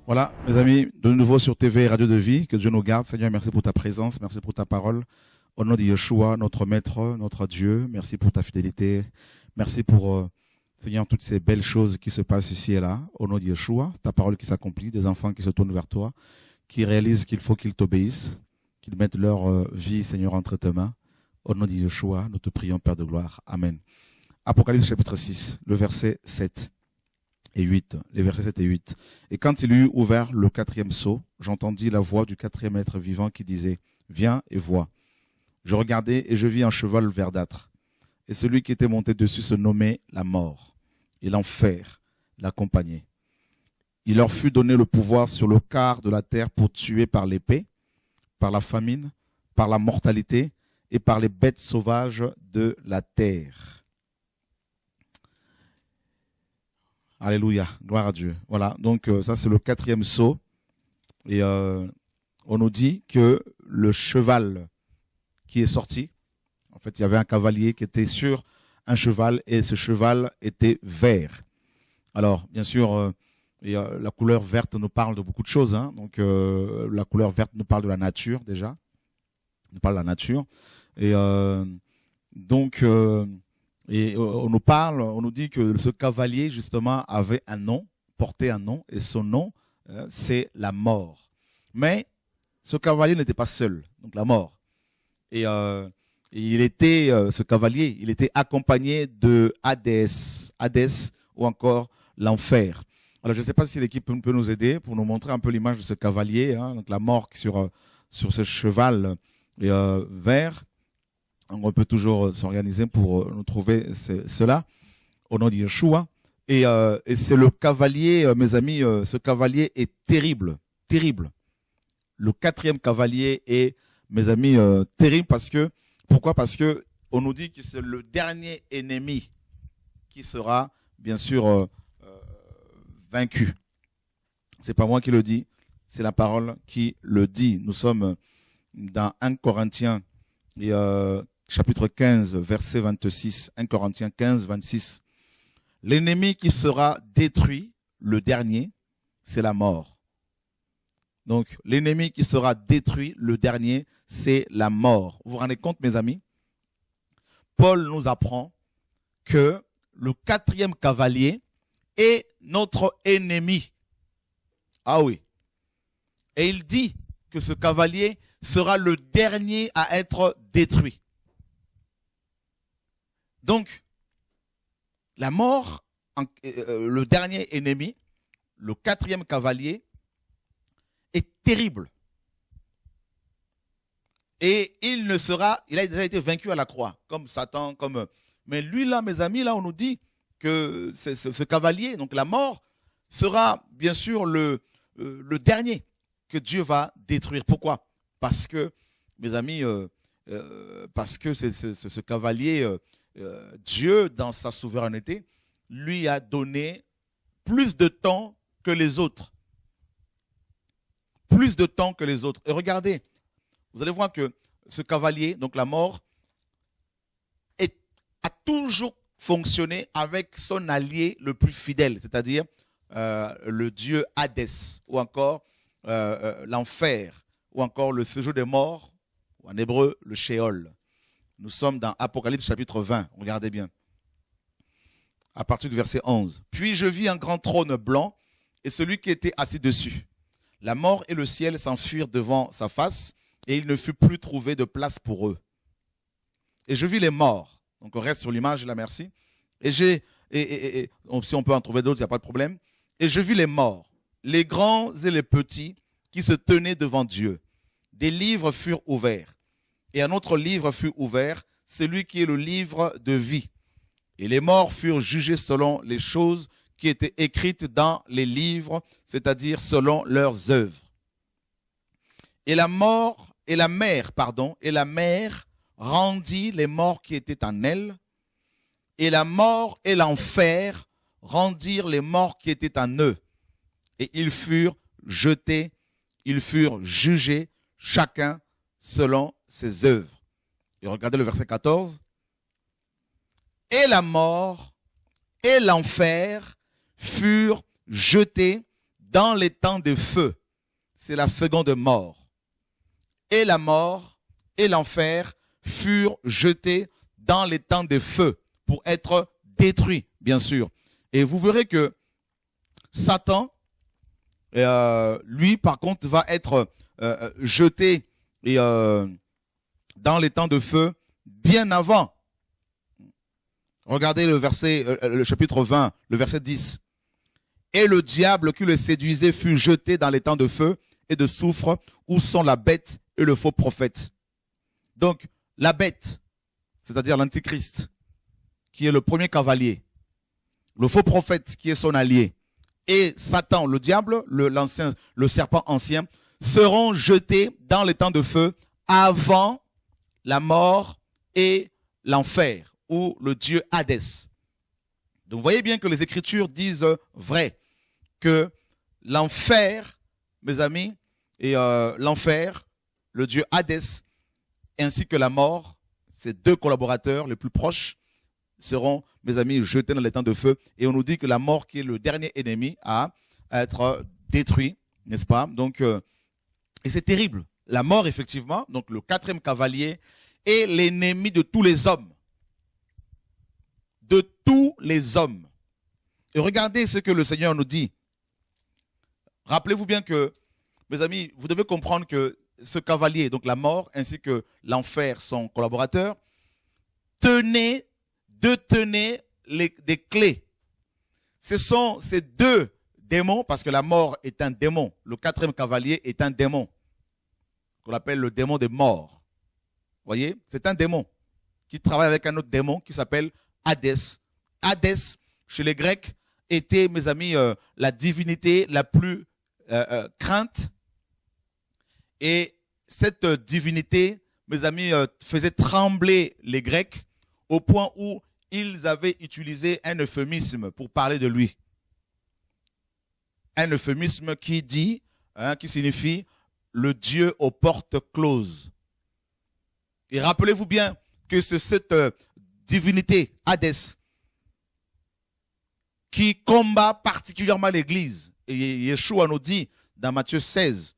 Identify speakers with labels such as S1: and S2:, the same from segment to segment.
S1: Voilà, mes amis, de nouveau sur TV et Radio de Vie, que Dieu nous garde. Seigneur, merci pour ta présence, merci pour ta parole. Au nom de Yeshua, notre Maître, notre Dieu, merci pour ta fidélité. Merci pour, Seigneur, toutes ces belles choses qui se passent ici et là. Au nom de Yeshua, ta parole qui s'accomplit, des enfants qui se tournent vers toi, qui réalisent qu'il faut qu'ils t'obéissent, qu'ils mettent leur vie, Seigneur, entre tes mains. Au nom de Yeshua, nous te prions, Père de gloire. Amen. Apocalypse chapitre 6, le verset 7. Et 8, les versets 7 et 8. Et quand il eut ouvert le quatrième sceau, j'entendis la voix du quatrième être vivant qui disait, viens et vois. Je regardai et je vis un cheval verdâtre. Et celui qui était monté dessus se nommait la mort. Et l'enfer l'accompagnait. Il leur fut donné le pouvoir sur le quart de la terre pour tuer par l'épée, par la famine, par la mortalité et par les bêtes sauvages de la terre. Alléluia, gloire à Dieu. Voilà, donc ça c'est le quatrième sceau. Et on nous dit que le cheval qui est sorti, en fait il y avait un cavalier qui était sur un cheval et ce cheval était vert. Alors bien sûr, la couleur verte nous parle de beaucoup de choses. Hein. Donc la couleur verte nous parle de la nature déjà. Nous parle de la nature. Et donc... Et on nous parle, on nous dit que ce cavalier, justement, avait un nom, portait un nom, et son nom, c'est la mort. Mais ce cavalier n'était pas seul, donc la mort. Et il était, ce cavalier, il était accompagné de Hadès, ou encore l'enfer. Alors, je ne sais pas si l'équipe peut nous aider pour nous montrer un peu l'image de ce cavalier, hein, donc la mort sur ce cheval vert. On peut toujours s'organiser pour nous trouver cela au nom de Yeshua. Et c'est le cavalier, mes amis, ce cavalier est terrible, terrible. Le quatrième cavalier est, mes amis, terrible parce que, pourquoi? Parce que on nous dit que c'est le dernier ennemi qui sera, bien sûr, vaincu. C'est pas moi qui le dis, c'est la parole qui le dit. Nous sommes dans 1 Corinthiens et chapitre 15, verset 26, 1 Corinthiens 15, 26. L'ennemi qui sera détruit, le dernier, c'est la mort. Donc, l'ennemi qui sera détruit, le dernier, c'est la mort. Vous vous rendez compte, mes amis? Paul nous apprend que le quatrième cavalier est notre ennemi. Ah oui. Et il dit que ce cavalier sera le dernier à être détruit. Donc, la mort, le dernier ennemi, le quatrième cavalier, est terrible. Et il a déjà été vaincu à la croix, comme Satan, mais lui là, mes amis, là on nous dit que ce cavalier, donc la mort, sera bien sûr le dernier que Dieu va détruire. Pourquoi? Parce que, mes amis, parce que ce cavalier... Dieu, dans sa souveraineté, lui a donné plus de temps que les autres. Plus de temps que les autres. Et regardez, vous allez voir que ce cavalier, donc la mort, a toujours fonctionné avec son allié le plus fidèle, c'est-à-dire le dieu Hadès, ou encore l'enfer, ou encore le séjour des morts, ou en hébreu, le Sheol. Nous sommes dans Apocalypse chapitre 20. Regardez bien. À partir du verset 11. Puis je vis un grand trône blanc et celui qui était assis dessus. La mort et le ciel s'enfuirent devant sa face et il ne fut plus trouvé de place pour eux. Et je vis les morts. Donc on reste sur l'image, là, merci. Et si on peut en trouver d'autres, il n'y a pas de problème. Et je vis les morts, les grands et les petits qui se tenaient devant Dieu. Des livres furent ouverts. Et un autre livre fut ouvert, celui qui est le livre de vie. Et les morts furent jugés selon les choses qui étaient écrites dans les livres, c'est-à-dire selon leurs œuvres. Et la mer rendit les morts qui étaient en elle, et la mort et l'enfer rendirent les morts qui étaient en eux. Et ils furent jetés, ils furent jugés, chacun selon ses œuvres. Et regardez le verset 14. Et la mort et l'enfer furent jetés dans les temps de feu. C'est la seconde mort. Et la mort et l'enfer furent jetés dans les temps de feu pour être détruits, bien sûr. Et vous verrez que Satan, lui, par contre, va être jeté dans les temps de feu bien avant. Regardez le chapitre 20, le verset 10. Et le diable qui le séduisait fut jeté dans les temps de feu et de soufre où sont la bête et le faux prophète. Donc, la bête, c'est-à-dire l'antichrist, qui est le premier cavalier, le faux prophète qui est son allié, et Satan, le diable, le serpent ancien, seront jetés dans les temps de feu avant la mort et l'enfer, ou le dieu Hadès. Donc vous voyez bien que les Écritures disent vrai, que l'enfer, mes amis, et l'enfer, le dieu Hadès, ainsi que la mort, ces deux collaborateurs les plus proches, seront, mes amis, jetés dans les temps de feu. Et on nous dit que la mort, qui est le dernier ennemi, à être détruit, n'est-ce pas? Donc, et c'est terrible. La mort, effectivement, donc le quatrième cavalier, est l'ennemi de tous les hommes. De tous les hommes. Et regardez ce que le Seigneur nous dit. Rappelez-vous bien que, mes amis, vous devez comprendre que ce cavalier, donc la mort, ainsi que l'enfer, son collaborateur, détenaient des clés. Ce sont ces deux démons, parce que la mort est un démon. Le quatrième cavalier est un démon, qu'on appelle le démon des morts. Vous voyez, c'est un démon qui travaille avec un autre démon qui s'appelle Hadès. Hadès, chez les Grecs, était, mes amis, la divinité la plus crainte. Et cette divinité, mes amis, faisait trembler les Grecs au point où ils avaient utilisé un euphémisme pour parler de lui. Un euphémisme qui dit, qui signifie le Dieu aux portes closes. Et rappelez-vous bien que c'est cette divinité, Hadès, qui combat particulièrement l'Église. Et Yeshua nous dit dans Matthieu 16,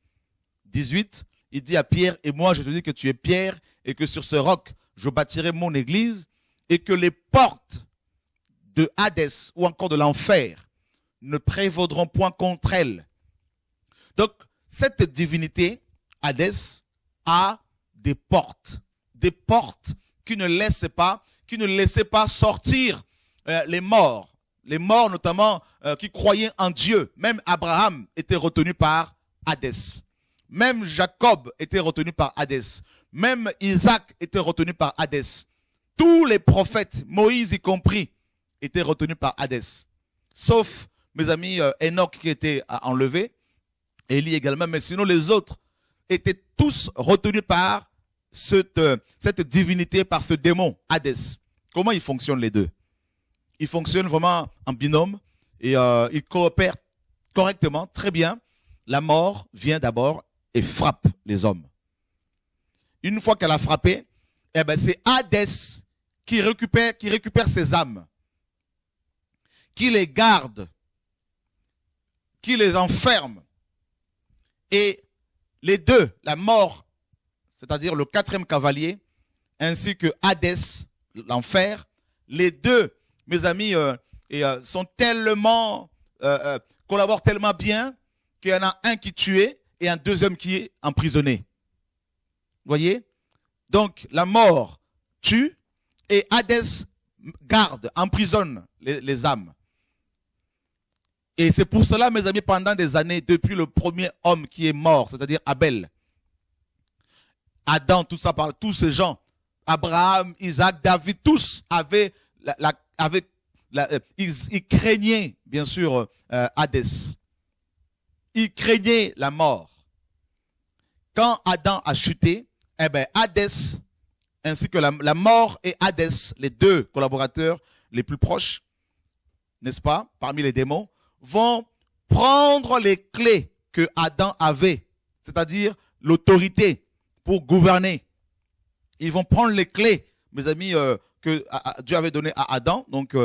S1: 18, il dit à Pierre, et moi je te dis que tu es Pierre, et que sur ce roc je bâtirai mon Église, et que les portes de Hadès ou encore de l'enfer ne prévaudront point contre elle. Donc, cette divinité, Hadès, a des portes qui ne laissaient pas sortir les morts notamment qui croyaient en Dieu. Même Abraham était retenu par Hadès. Même Jacob était retenu par Hadès. Même Isaac était retenu par Hadès. Tous les prophètes, Moïse y compris, étaient retenus par Hadès. Sauf, mes amis, Enoch qui était enlevé, Élie également, mais sinon les autres étaient tous retenus par cette divinité, par ce démon, Hadès. Comment ils fonctionnent les deux? Ils fonctionnent vraiment en binôme et ils coopèrent correctement, très bien. La mort vient d'abord et frappe les hommes. Une fois qu'elle a frappé, eh ben c'est Hadès qui récupère ses âmes, qui les garde, qui les enferme. Et les deux, la mort, c'est-à-dire le quatrième cavalier, ainsi que Hadès, l'enfer, les deux, mes amis, sont tellement, collaborent tellement bien qu'il y en a un qui est tué et un deuxième qui est emprisonné. Vous voyez? Donc, la mort tue et Hadès garde, emprisonne les âmes. Et c'est pour cela, mes amis, pendant des années, depuis le premier homme qui est mort, c'est-à-dire Abel, Adam, tout ça, tous ces gens, Abraham, Isaac, David, tous ils craignaient, bien sûr, Hadès. Ils craignaient la mort. Quand Adam a chuté, eh ben, Hadès, ainsi que la mort et Hadès, les deux collaborateurs les plus proches, n'est-ce pas, parmi les démons, vont prendre les clés que Adam avait, c'est-à-dire l'autorité pour gouverner. Ils vont prendre les clés, mes amis, que Dieu avait données à Adam, donc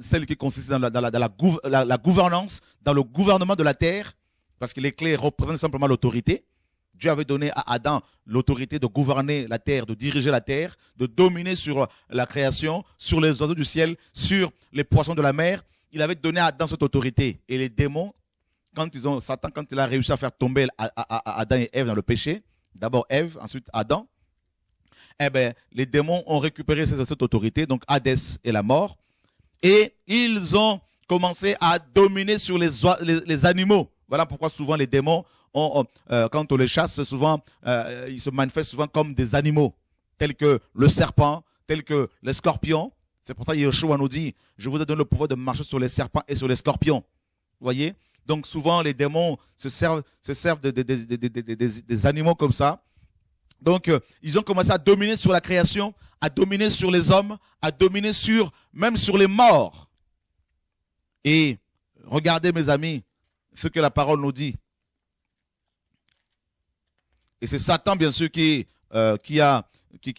S1: celle qui consiste dans la gouvernance, dans le gouvernement de la terre, parce que les clés représentent simplement l'autorité. Dieu avait donné à Adam l'autorité de gouverner la terre, de diriger la terre, de dominer sur la création, sur les oiseaux du ciel, sur les poissons de la mer. Il avait donné à Adam cette autorité. Et les démons, Satan, quand il a réussi à faire tomber Adam et Ève dans le péché, d'abord Ève, ensuite Adam, eh ben, les démons ont récupéré cette autorité, donc Hadès et la mort, et ils ont commencé à dominer sur les animaux. Voilà pourquoi souvent les démons, quand on les chasse, souvent, ils se manifestent souvent comme des animaux, tels que le serpent, tels que les scorpions. C'est pour ça que Yeshua nous dit, je vous ai donné le pouvoir de marcher sur les serpents et sur les scorpions. Vous voyez? Donc souvent les démons se servent des animaux comme ça. Donc ils ont commencé à dominer sur la création, à dominer sur les hommes, à dominer même sur les morts. Et regardez mes amis, ce que la parole nous dit. Et c'est Satan bien sûr qui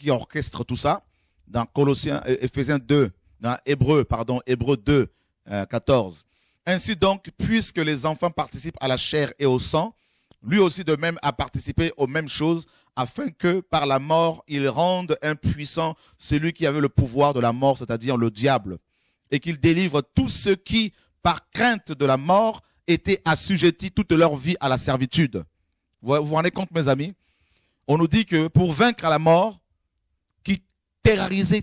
S1: orchestre tout ça. Dans Éphésiens 2, dans Hébreux 2, 14. Ainsi donc, puisque les enfants participent à la chair et au sang, lui aussi de même a participé aux mêmes choses, afin que par la mort, il rende impuissant celui qui avait le pouvoir de la mort, c'est-à-dire le diable, et qu'il délivre tous ceux qui, par crainte de la mort, étaient assujettis toute leur vie à la servitude. Vous vous rendez compte, mes amis? On nous dit que pour vaincre la mort, qui terrorisait,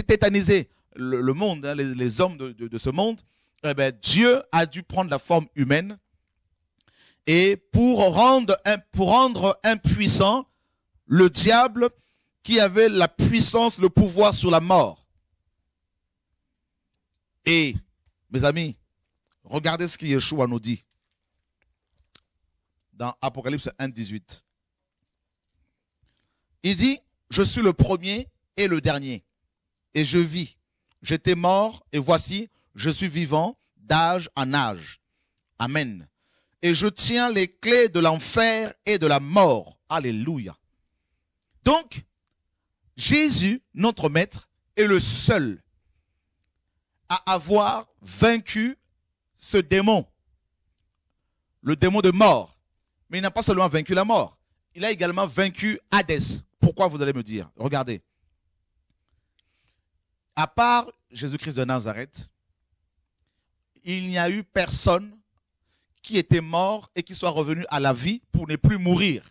S1: tétanisait le monde, hein, les hommes de ce monde, eh bien, Dieu a dû prendre la forme humaine et pour rendre impuissant le diable qui avait la puissance, le pouvoir sur la mort. Et, mes amis, regardez ce que Yeshua nous dit dans Apocalypse 1, 18. Il dit, je suis le premier et le dernier, et je vis. J'étais mort, et voici, je suis vivant d'âge en âge. Amen. Et je tiens les clés de l'enfer et de la mort. Alléluia. Donc, Jésus, notre maître, est le seul à avoir vaincu ce démon, le démon de mort. Mais il n'a pas seulement vaincu la mort, il a également vaincu Hadès. Pourquoi, vous allez me dire? Regardez. À part Jésus-Christ de Nazareth, il n'y a eu personne qui était mort et qui soit revenu à la vie pour ne plus mourir.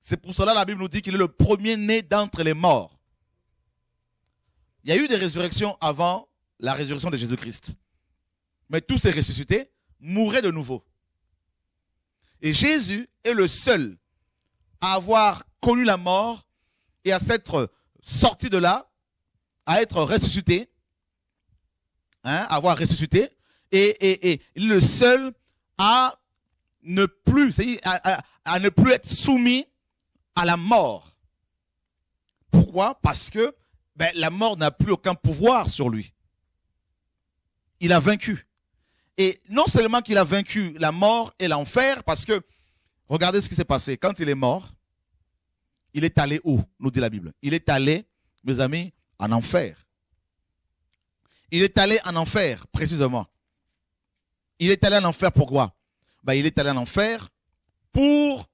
S1: C'est pour cela que la Bible nous dit qu'il est le premier-né d'entre les morts. Il y a eu des résurrections avant la résurrection de Jésus-Christ. Mais tous ces ressuscités mouraient de nouveau. Et Jésus est le seul à avoir connu la mort et à s'être sorti de là, à être ressuscité, à avoir ressuscité, et il est le seul à ne plus, à ne plus être soumis à la mort. Pourquoi? Parce que la mort n'a plus aucun pouvoir sur lui. Il a vaincu. Et non seulement qu'il a vaincu la mort et l'enfer, parce que, regardez ce qui s'est passé. Quand il est mort, il est allé où, nous dit la Bible? Il est allé, mes amis, en enfer. Il est allé en enfer, précisément. Il est allé en enfer pourquoi? Il est allé en enfer pour,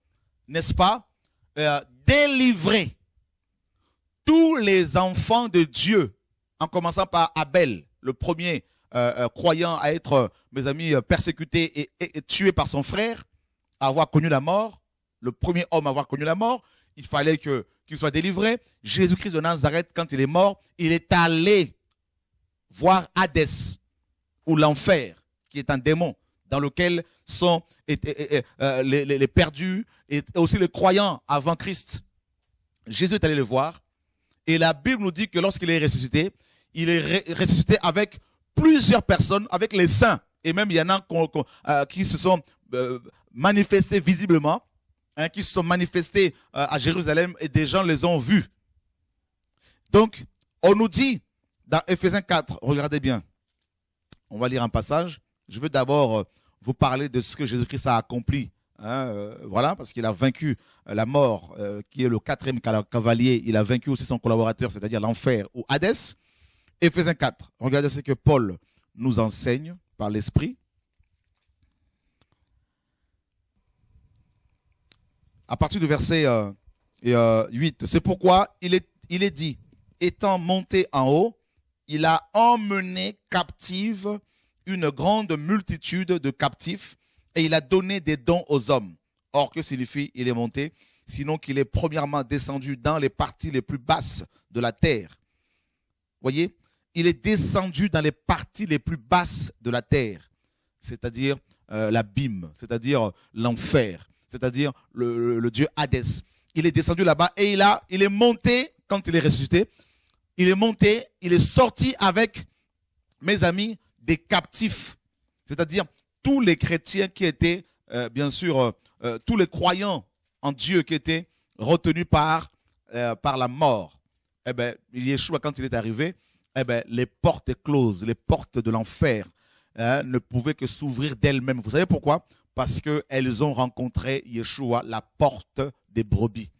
S1: n'est-ce pas, délivrer tous les enfants de Dieu, en commençant par Abel, le premier croyant à être, mes amis, persécuté et tué par son frère, à avoir connu la mort, le premier homme à avoir connu la mort. Il fallait qu'il soit délivré. Jésus-Christ de Nazareth, quand il est mort, il est allé voir Hadès, ou l'enfer, qui est un démon, dans lequel sont les perdus et aussi les croyants avant Christ. Jésus est allé le voir. Et la Bible nous dit que lorsqu'il est ressuscité, il est ressuscité avec plusieurs personnes, avec les saints. Et même il y en a qui se sont manifestés visiblement, qui se sont manifestés à Jérusalem et des gens les ont vus. Donc, on nous dit dans Éphésiens 4, regardez bien, on va lire un passage. Je veux d'abord vous parler de ce que Jésus-Christ a accompli. Voilà, parce qu'il a vaincu la mort, qui est le 4e cavalier. Il a vaincu aussi son collaborateur, c'est-à-dire l'enfer ou Hadès. Éphésiens 4. Regardez ce que Paul nous enseigne par l'Esprit. À partir du verset 8. C'est pourquoi il est dit, étant monté en haut, il a emmené captive une grande multitude de captifs et il a donné des dons aux hommes. Or, que signifie il est monté? Sinon qu'il est premièrement descendu dans les parties les plus basses de la terre. Voyez, il est descendu dans les parties les plus basses de la terre, c'est-à-dire l'abîme, c'est-à-dire l'enfer, c'est-à-dire le dieu Hadès. Il est descendu là-bas et il est monté quand il est ressuscité. Il est monté, il est sorti avec, mes amis, des captifs, c'est-à-dire tous les chrétiens qui étaient, bien sûr, tous les croyants en Dieu qui étaient retenus par la mort. Eh bien, Yeshua, quand il est arrivé, eh bien, les portes closes, les portes de l'enfer ne pouvaient que s'ouvrir d'elles-mêmes. Vous savez pourquoi? Parce qu'elles ont rencontré Yeshua, la porte des brebis.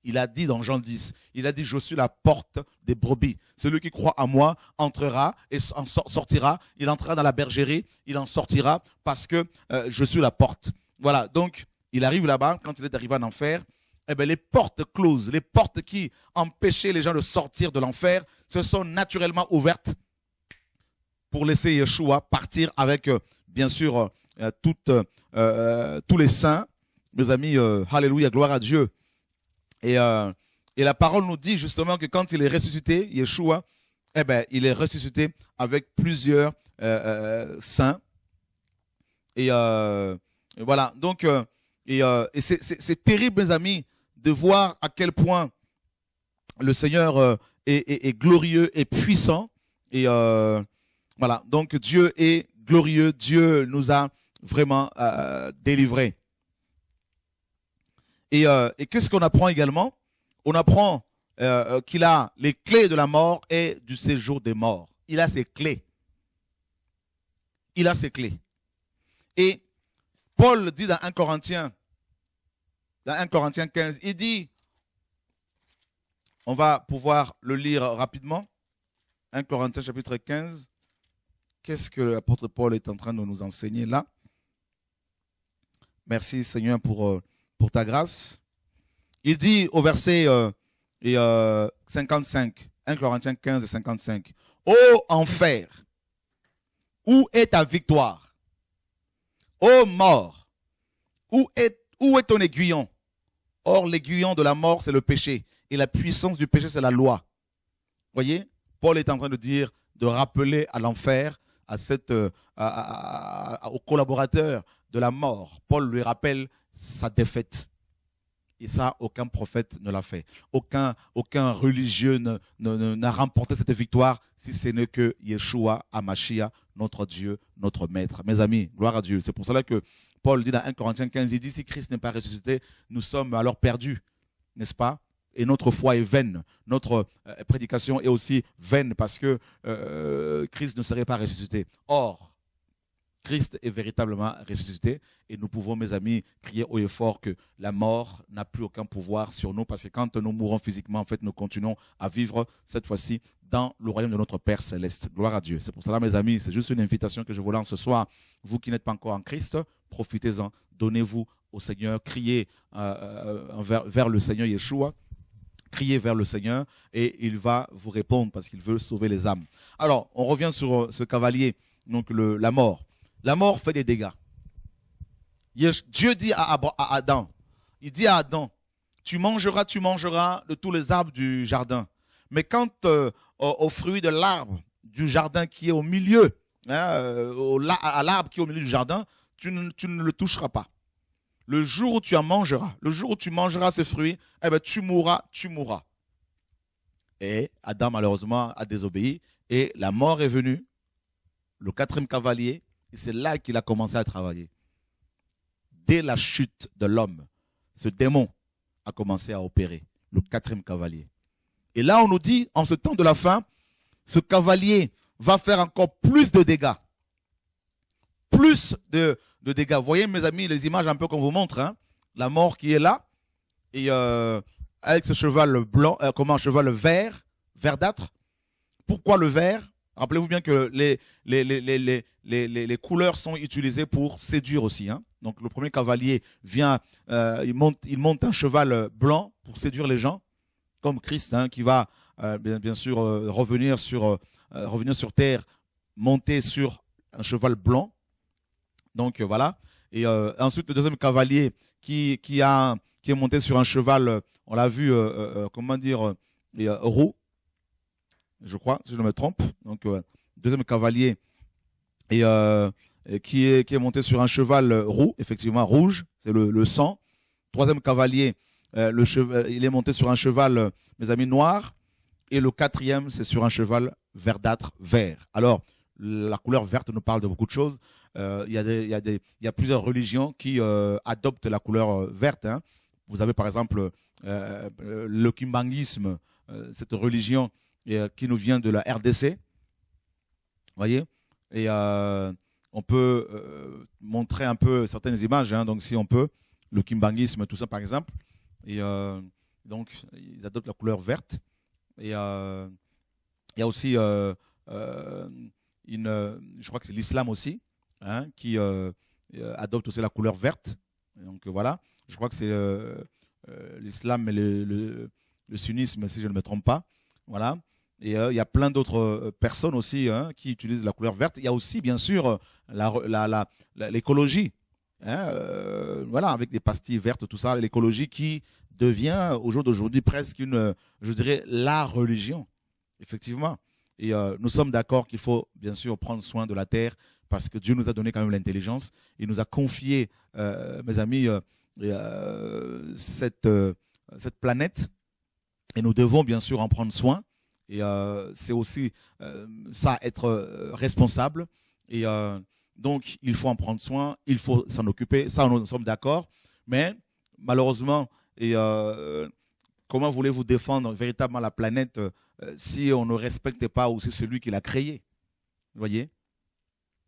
S1: Il a dit dans Jean 10, il a dit, je suis la porte des brebis. Celui qui croit à moi entrera et en sortira. Il entrera dans la bergerie, il en sortira parce que je suis la porte. Voilà, donc il arrive là-bas, quand il est arrivé en enfer, eh bien, les portes closes, les portes qui empêchaient les gens de sortir de l'enfer, se sont naturellement ouvertes pour laisser Yeshua partir avec, bien sûr, tous les saints. Mes amis, alléluia, gloire à Dieu. Et la parole nous dit justement que quand il est ressuscité, Yeshua, eh ben, il est ressuscité avec plusieurs saints. Et voilà, donc, c'est terrible, mes amis, de voir à quel point le Seigneur est glorieux et puissant. Et voilà, donc Dieu est glorieux, Dieu nous a vraiment délivrés. Et qu'est-ce qu'on apprend également? On apprend qu'il a les clés de la mort et du séjour des morts. Il a ses clés. Il a ses clés. Et Paul dit dans 1 Corinthiens 15, il dit, on va pouvoir le lire rapidement, 1 Corinthiens chapitre 15, qu'est-ce que l'apôtre Paul est en train de nous enseigner là? Merci Seigneur pour ta grâce. Il dit au verset 55, 1 Corinthiens 15 et 55, « Ô enfer, où est ta victoire? Ô mort, où est ton aiguillon? Or, l'aiguillon de la mort, c'est le péché. Et la puissance du péché, c'est la loi. » Voyez, Paul est en train de dire, de rappeler à l'enfer, aux collaborateurs de la mort. Paul lui rappelle sa défaite. Et ça, aucun prophète ne l'a fait. Aucun religieux n'a remporté cette victoire si ce n'est que Yeshua HaMashiach, notre Dieu, notre Maître. Mes amis, gloire à Dieu. C'est pour cela que Paul dit dans 1 Corinthiens 15, il dit, si Christ n'est pas ressuscité, nous sommes alors perdus, n'est-ce pas? Et notre foi est vaine. Notre prédication est aussi vaine parce que Christ ne serait pas ressuscité. Or, Christ est véritablement ressuscité et nous pouvons, mes amis, crier haut et fort que la mort n'a plus aucun pouvoir sur nous parce que quand nous mourons physiquement, en fait, nous continuons à vivre cette fois-ci dans le royaume de notre Père Céleste. Gloire à Dieu. C'est pour cela, mes amis, c'est juste une invitation que je vous lance ce soir. Vous qui n'êtes pas encore en Christ, profitez-en, donnez-vous au Seigneur, criez vers le Seigneur Yeshua. Criez vers le Seigneur et il va vous répondre parce qu'il veut sauver les âmes. Alors, on revient sur ce cavalier, donc la mort. La mort fait des dégâts. Dieu dit à Adam, il dit à Adam, tu mangeras de tous les arbres du jardin. Mais quant au fruit de l'arbre du jardin qui est au milieu, à l'arbre qui est au milieu du jardin, tu ne le toucheras pas. Le jour où tu en mangeras, le jour où tu mangeras ces fruits, eh ben, tu mourras. Et Adam, malheureusement, a désobéi. Et la mort est venue, le quatrième cavalier, et c'est là qu'il a commencé à travailler. Dès la chute de l'homme, ce démon a commencé à opérer, le quatrième cavalier. Et là, on nous dit, en ce temps de la fin, ce cavalier va faire encore plus de dégâts. Plus de dégâts. Vous voyez, mes amis, les images un peu qu'on vous montre, hein, la mort qui est là, et avec ce cheval blanc, un cheval verdâtre. Pourquoi le vert? Rappelez-vous bien que les couleurs sont utilisées pour séduire aussi. Hein. Donc le premier cavalier vient, il monte un cheval blanc pour séduire les gens, comme Christ, hein, qui va bien sûr revenir sur terre, monter sur un cheval blanc. Donc voilà. Et ensuite le deuxième cavalier qui est monté sur un cheval, on l'a vu, comment dire, roux, je crois, si je ne me trompe. Donc deuxième cavalier et qui est monté sur un cheval roux, effectivement rouge, c'est le sang. Troisième cavalier, il est monté sur un cheval, mes amis, noir. Et le quatrième, c'est sur un cheval verdâtre, vert. Alors, la couleur verte nous parle de beaucoup de choses. Il y a plusieurs religions qui adoptent la couleur verte. Hein. Vous avez par exemple le kimbanguisme, cette religion qui nous vient de la RDC. Voyez, et on peut montrer un peu certaines images, hein, donc si on peut, le kimbanguisme, tout ça par exemple, et donc ils adoptent la couleur verte, et il y a aussi je crois que c'est l'islam aussi, hein, qui adopte aussi la couleur verte, donc voilà, je crois que c'est l'islam et le sunnisme, si je ne me trompe pas, voilà. Et il y a plein d'autres personnes aussi, hein, qui utilisent la couleur verte. Il y a aussi, bien sûr, l'écologie. Hein, voilà, avec des pastilles vertes, tout ça. L'écologie qui devient, au jour d'aujourd'hui, presque je dirais, la religion. Effectivement. Et nous sommes d'accord qu'il faut, bien sûr, prendre soin de la terre parce que Dieu nous a donné quand même l'intelligence. Il nous a confié, mes amis, cette planète. Et nous devons, bien sûr, en prendre soin. Et c'est aussi ça, être responsable. Et donc, il faut en prendre soin, il faut s'en occuper. Ça, nous sommes d'accord. Mais malheureusement, comment voulez-vous défendre véritablement la planète si on ne respecte pas aussi celui qui l'a créé? Vous voyez?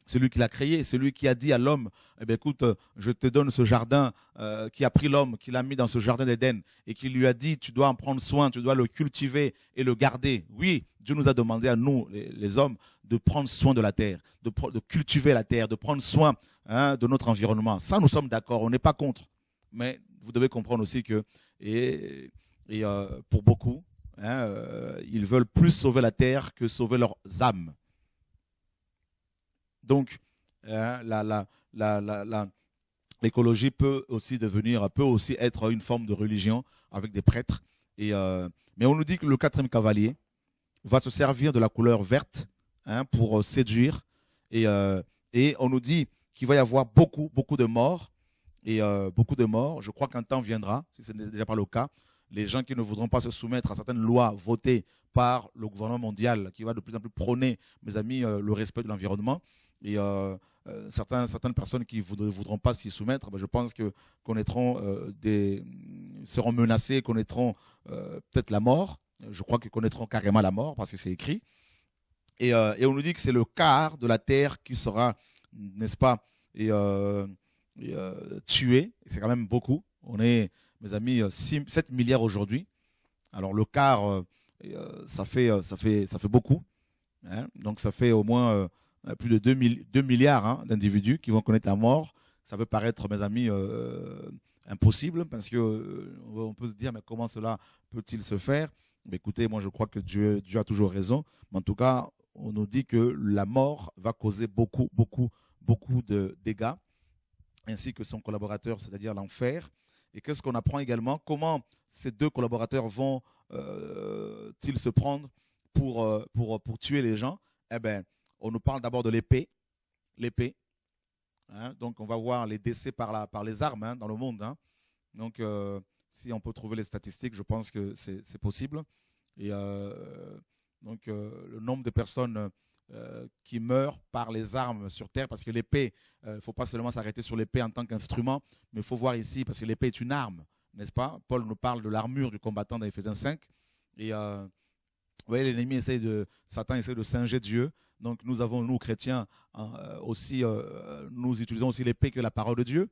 S1: Celui qui l'a créé, celui qui a dit à l'homme, eh bien, écoute, je te donne ce jardin, qui a pris l'homme, qui l'a mis dans ce jardin d'Éden, et qui lui a dit, tu dois en prendre soin, tu dois le cultiver et le garder. Oui, Dieu nous a demandé à nous, les hommes, de prendre soin de la terre, de cultiver la terre, de prendre soin, hein, de notre environnement. Ça, nous sommes d'accord, on n'est pas contre. Mais vous devez comprendre aussi que, pour beaucoup, hein, ils veulent plus sauver la terre que sauver leurs âmes. Donc, l'écologie peut aussi être une forme de religion avec des prêtres. Mais on nous dit que le quatrième cavalier va se servir de la couleur verte, hein, pour séduire. Et on nous dit qu'il va y avoir beaucoup, beaucoup de morts. Et beaucoup de morts. Je crois qu'un temps viendra, si ce n'est déjà pas le cas, les gens qui ne voudront pas se soumettre à certaines lois votées par le gouvernement mondial, qui va de plus en plus prôner, mes amis, le respect de l'environnement. Et certaines personnes qui ne voudront pas s'y soumettre, je pense que seront menacées, connaîtront peut-être la mort. Je crois qu'ils connaîtront carrément la mort parce que c'est écrit. Et on nous dit que c'est le quart de la terre qui sera, n'est-ce pas, tué. C'est quand même beaucoup. On est, mes amis, 7 milliards aujourd'hui. Alors le quart, ça fait beaucoup. Hein. Donc ça fait au moins plus de 2 milliards, hein, d'individus qui vont connaître la mort. Ça peut paraître, mes amis, impossible parce que on peut se dire, mais comment cela peut-il se faire? Mais écoutez, moi je crois que Dieu a toujours raison. Mais en tout cas, on nous dit que la mort va causer beaucoup, beaucoup, beaucoup de dégâts, ainsi que son collaborateur, c'est-à-dire l'enfer. Et qu'est-ce qu'on apprend également? Comment ces deux collaborateurs vont-ils se prendre pour tuer les gens? Eh bien, on nous parle d'abord de l'épée. L'épée. Hein, donc, on va voir les décès par les armes, hein, dans le monde. Hein. Donc, si on peut trouver les statistiques, je pense que c'est possible. Et donc, le nombre de personnes qui meurent par les armes sur terre, parce que l'épée, il ne faut pas seulement s'arrêter sur l'épée en tant qu'instrument, mais il faut voir ici, parce que l'épée est une arme, n'est-ce pas? Paul nous parle de l'armure du combattant dans Éphésiens 5. Et vous voyez, l'ennemi Satan essaie de singer Dieu. Donc nous chrétiens, aussi, nous utilisons aussi l'épée que la parole de Dieu.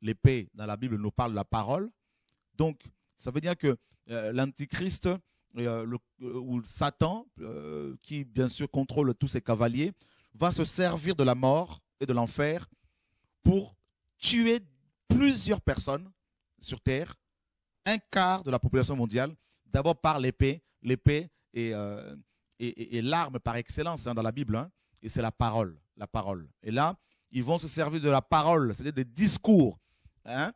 S1: L'épée, dans la Bible, nous parle de la parole. Donc, ça veut dire que l'Antichrist où Satan, qui bien sûr contrôle tous ses cavaliers, va se servir de la mort et de l'enfer pour tuer plusieurs personnes sur Terre, un quart de la population mondiale, d'abord par l'épée. L'épée est l'arme par excellence dans la Bible, hein, et c'est la parole. La parole. Et là, ils vont se servir de la parole, c'est-à-dire des discours. Hein.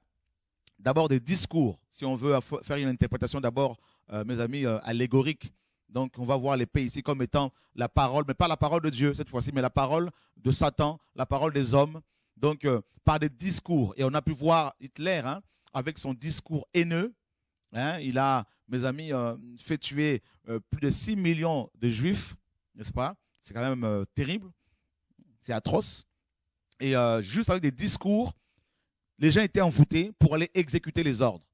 S1: D'abord des discours, si on veut faire une interprétation d'abord, mes amis, allégorique. Donc on va voir l'épée ici comme étant la parole, mais pas la parole de Dieu cette fois-ci, mais la parole de Satan, la parole des hommes. Donc par des discours. Et on a pu voir Hitler, hein, avec son discours haineux. Hein, il a, mes amis, fait tuer plus de 6 millions de juifs, n'est-ce pas? C'est quand même terrible, c'est atroce. Et juste avec des discours, les gens étaient envoûtés pour aller exécuter les ordres.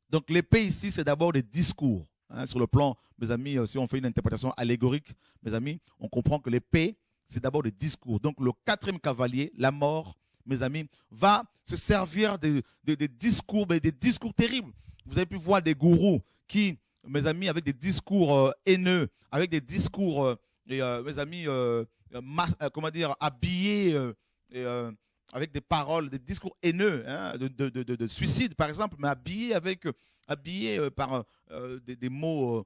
S1: Donc l'épée ici, c'est d'abord des discours. Hein, sur le plan, mes amis, si on fait une interprétation allégorique, mes amis, on comprend que l'épée, c'est d'abord des discours. Donc le quatrième cavalier, la mort, mes amis, va se servir des discours, mais des discours terribles. Vous avez pu voir des gourous qui, mes amis, avec des discours haineux, avec des discours, mes amis, comment dire, habillés, avec des paroles, des discours haineux, hein, de suicide par exemple, mais habillés par des mots,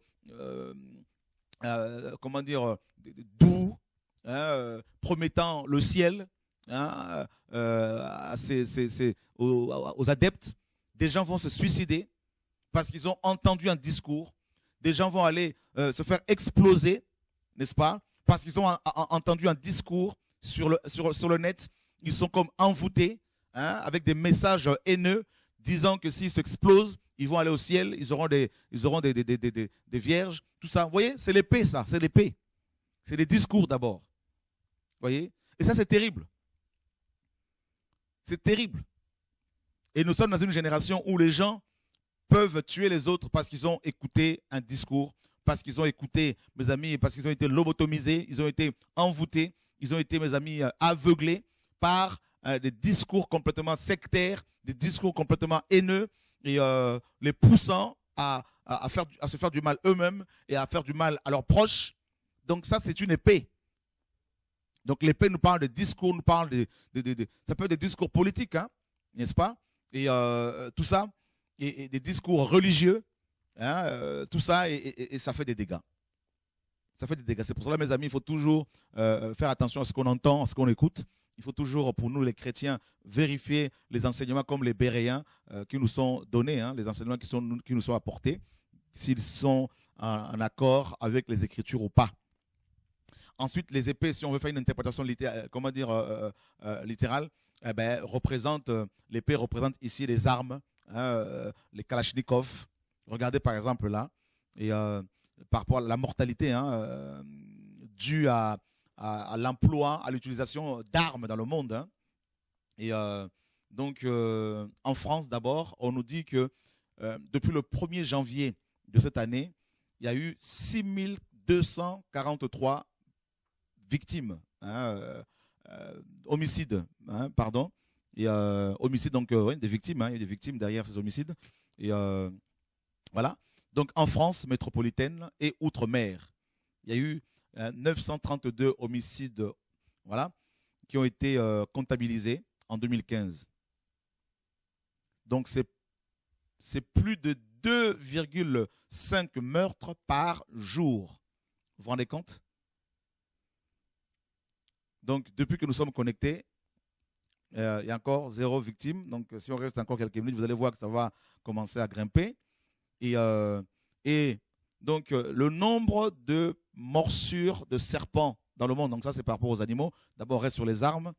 S1: comment dire, doux, hein, promettant le ciel, hein, aux adeptes. Des gens vont se suicider parce qu'ils ont entendu un discours. Des gens vont aller se faire exploser, n'est-ce pas? Parce qu'ils ont entendu un discours sur le net. Ils sont comme envoûtés, hein, avec des messages haineux disant que s'ils s'explosent, ils vont aller au ciel, ils auront des vierges, tout ça. Vous voyez, c'est l'épée, ça, c'est l'épée. C'est des discours d'abord. Vous voyez? Et ça, c'est terrible. C'est terrible. Et nous sommes dans une génération où les gens peuvent tuer les autres parce qu'ils ont écouté un discours, parce qu'ils ont écouté, mes amis, parce qu'ils ont été lobotomisés, ils ont été envoûtés, ils ont été, mes amis, aveuglés par des discours complètement sectaires, des discours complètement haineux, et les poussant à se faire du mal eux-mêmes et à faire du mal à leurs proches. Donc ça, c'est une épée. Donc l'épée nous parle de discours, nous parle ça peut être des discours politiques, hein, n'est-ce pas? Et tout ça, et des discours religieux, hein, tout ça, et ça fait des dégâts. Ça fait des dégâts. C'est pour cela, mes amis, il faut toujours faire attention à ce qu'on entend, à ce qu'on écoute. Il faut toujours, pour nous les chrétiens, vérifier les enseignements comme les béréens qui nous sont donnés, hein, les enseignements qui nous sont apportés, s'ils sont en accord avec les Écritures ou pas. Ensuite, les épées, si on veut faire une interprétation littérale, eh ben, l'épée représente ici les armes, hein, les kalachnikovs. Regardez par exemple là, et par rapport à la mortalité, hein, due à l'emploi, à l'utilisation d'armes dans le monde. Hein. Et donc, en France, d'abord, on nous dit que depuis le 1er janvier de cette année, il y a eu 6243 victimes, hein, homicides, hein, pardon. Et homicides, donc, oui, des victimes, hein, il y a des victimes derrière ces homicides. Et voilà. Donc, en France métropolitaine et outre-mer, il y a eu 932 homicides, voilà, qui ont été comptabilisés en 2015. Donc, c'est plus de 2,5 meurtres par jour. Vous vous rendez compte? Donc, depuis que nous sommes connectés, il y a encore 0 victime. Donc, si on reste encore quelques minutes, vous allez voir que ça va commencer à grimper. Et donc, le nombre de morsures de serpents dans le monde, donc ça, c'est par rapport aux animaux. D'abord, on reste sur les armes.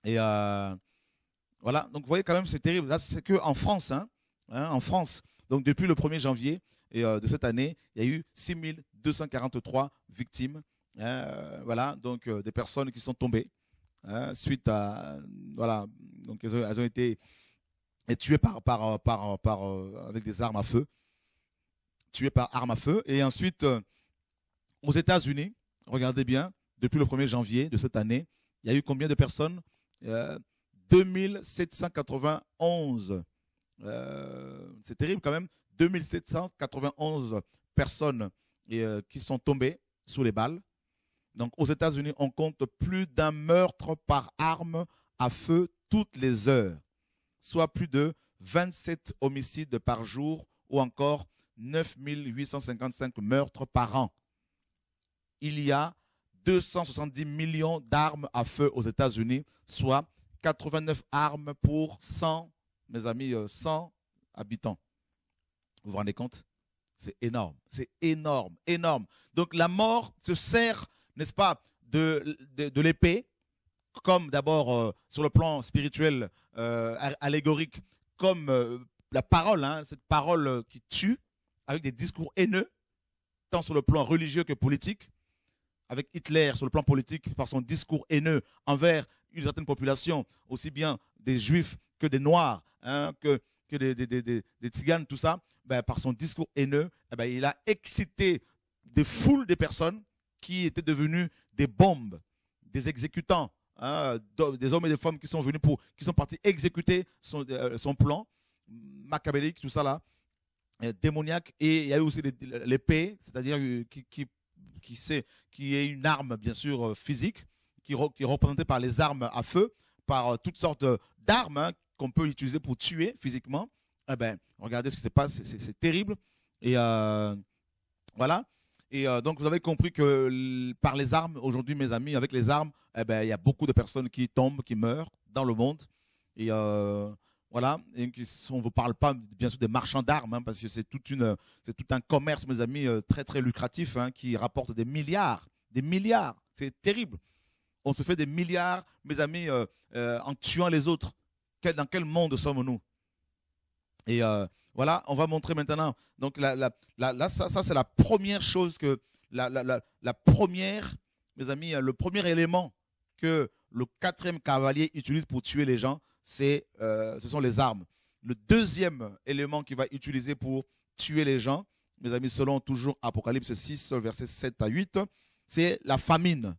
S1: Et voilà. Donc, vous voyez, quand même, c'est terrible. Là, c'est qu'en France, hein, en France. Donc, depuis le 1er janvier de cette année, il y a eu 6243 victimes. Voilà. Donc, des personnes qui sont tombées suite à. Voilà. Donc, elles ont été tuées avec des armes à feu. Tuées par armes à feu. Et ensuite, aux États-Unis, regardez bien, depuis le 1er janvier de cette année, il y a eu combien de personnes 2791. C'est terrible quand même. 2791 personnes qui sont tombées sous les balles. Donc, aux États-Unis, on compte plus d'un meurtre par arme à feu toutes les heures, soit plus de 27 homicides par jour ou encore 9 855 meurtres par an. Il y a 270 millions d'armes à feu aux États-Unis, soit 89 armes pour 100, mes amis, 100 habitants. Vous vous rendez compte? C'est énorme, c'est énorme, énorme. Donc la mort se sert, n'est-ce pas, de l'épée, comme d'abord sur le plan spirituel, allégorique, comme la parole, hein, cette parole qui tue, avec des discours haineux, tant sur le plan religieux que politique, avec Hitler sur le plan politique, par son discours haineux envers une certaine population, aussi bien des juifs que des noirs, hein, que des tziganes, tout ça, ben, par son discours haineux, ben, il a excité des foules de personnes qui étaient devenues des bombes, des exécutants, hein, des hommes et des femmes qui sont venus qui sont partis exécuter son plan machiavélique, tout ça là, démoniaque. Et il y a eu aussi l'épée, c'est-à-dire qui est une arme bien sûr physique, qui est représentée par les armes à feu, par toutes sortes d'armes, hein, qu'on peut utiliser pour tuer physiquement. Eh ben, regardez ce qui se passe, c'est terrible. Et voilà. Et donc, vous avez compris que par les armes, aujourd'hui, mes amis, avec les armes, eh ben, il y a beaucoup de personnes qui tombent, qui meurent dans le monde. Et voilà. Et on ne vous parle pas, bien sûr, des marchands d'armes, hein, parce que c'est tout un commerce, mes amis, très, très lucratif, hein, qui rapporte des milliards. Des milliards. C'est terrible. On se fait des milliards, mes amis, en tuant les autres. Dans quel monde sommes-nous? Et voilà, on va montrer maintenant. Donc là, ça c'est la première chose que, la première, mes amis, le premier élément que le 4e cavalier utilise pour tuer les gens, ce sont les armes. Le deuxième élément qu'il va utiliser pour tuer les gens, mes amis, selon toujours Apocalypse 6, versets 7 à 8, c'est la famine.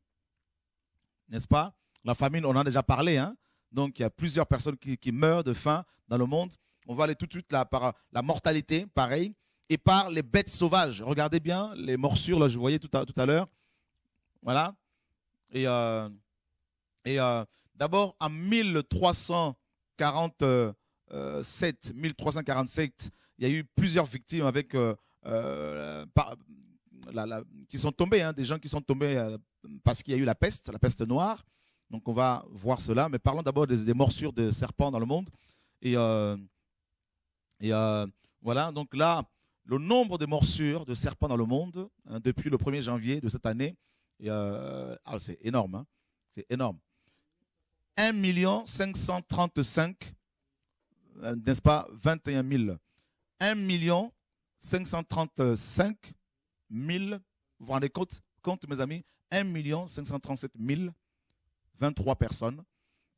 S1: N'est-ce pas? La famine, on en a déjà parlé, hein? Donc, il y a plusieurs personnes qui meurent de faim dans le monde. On va aller tout de suite là, par la mortalité, pareil, et par les bêtes sauvages. Regardez bien les morsures, là, je voyais tout à l'heure. Voilà. Et d'abord, en 1347, il y a eu plusieurs victimes avec, qui sont tombées, hein, des gens qui sont tombés parce qu'il y a eu la peste noire. Donc, on va voir cela. Mais parlons d'abord des morsures de serpents dans le monde. Et voilà. Donc là, le nombre de morsures de serpents dans le monde, hein, depuis le 1er janvier de cette année, c'est énorme. Hein, c'est énorme. 1 535, n'est-ce pas, 21 000. 1 535 000, vous vous rendez compte, mes amis? 1 537 023 personnes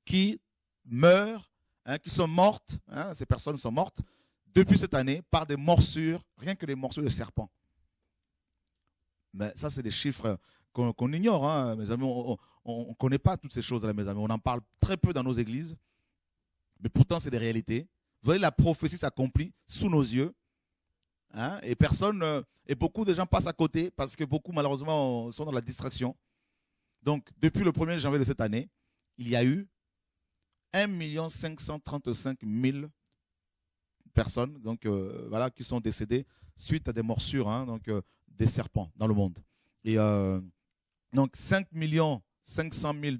S1: qui meurent, hein, qui sont mortes, hein, ces personnes sont mortes depuis cette année par des morsures, rien que des morsures de serpents. Mais ça, c'est des chiffres qu'on ignore, hein, mes amis. On ne connaît pas toutes ces choses-là, mes amis. On en parle très peu dans nos églises, mais pourtant, c'est des réalités. Vous voyez, la prophétie s'accomplit sous nos yeux. Hein, et beaucoup de gens passent à côté parce que beaucoup, malheureusement, sont dans la distraction. Donc, depuis le 1er janvier de cette année, il y a eu 1 535 000 personnes donc, voilà, qui sont décédées suite à des morsures, hein, donc, des serpents dans le monde. Et donc 5 500 000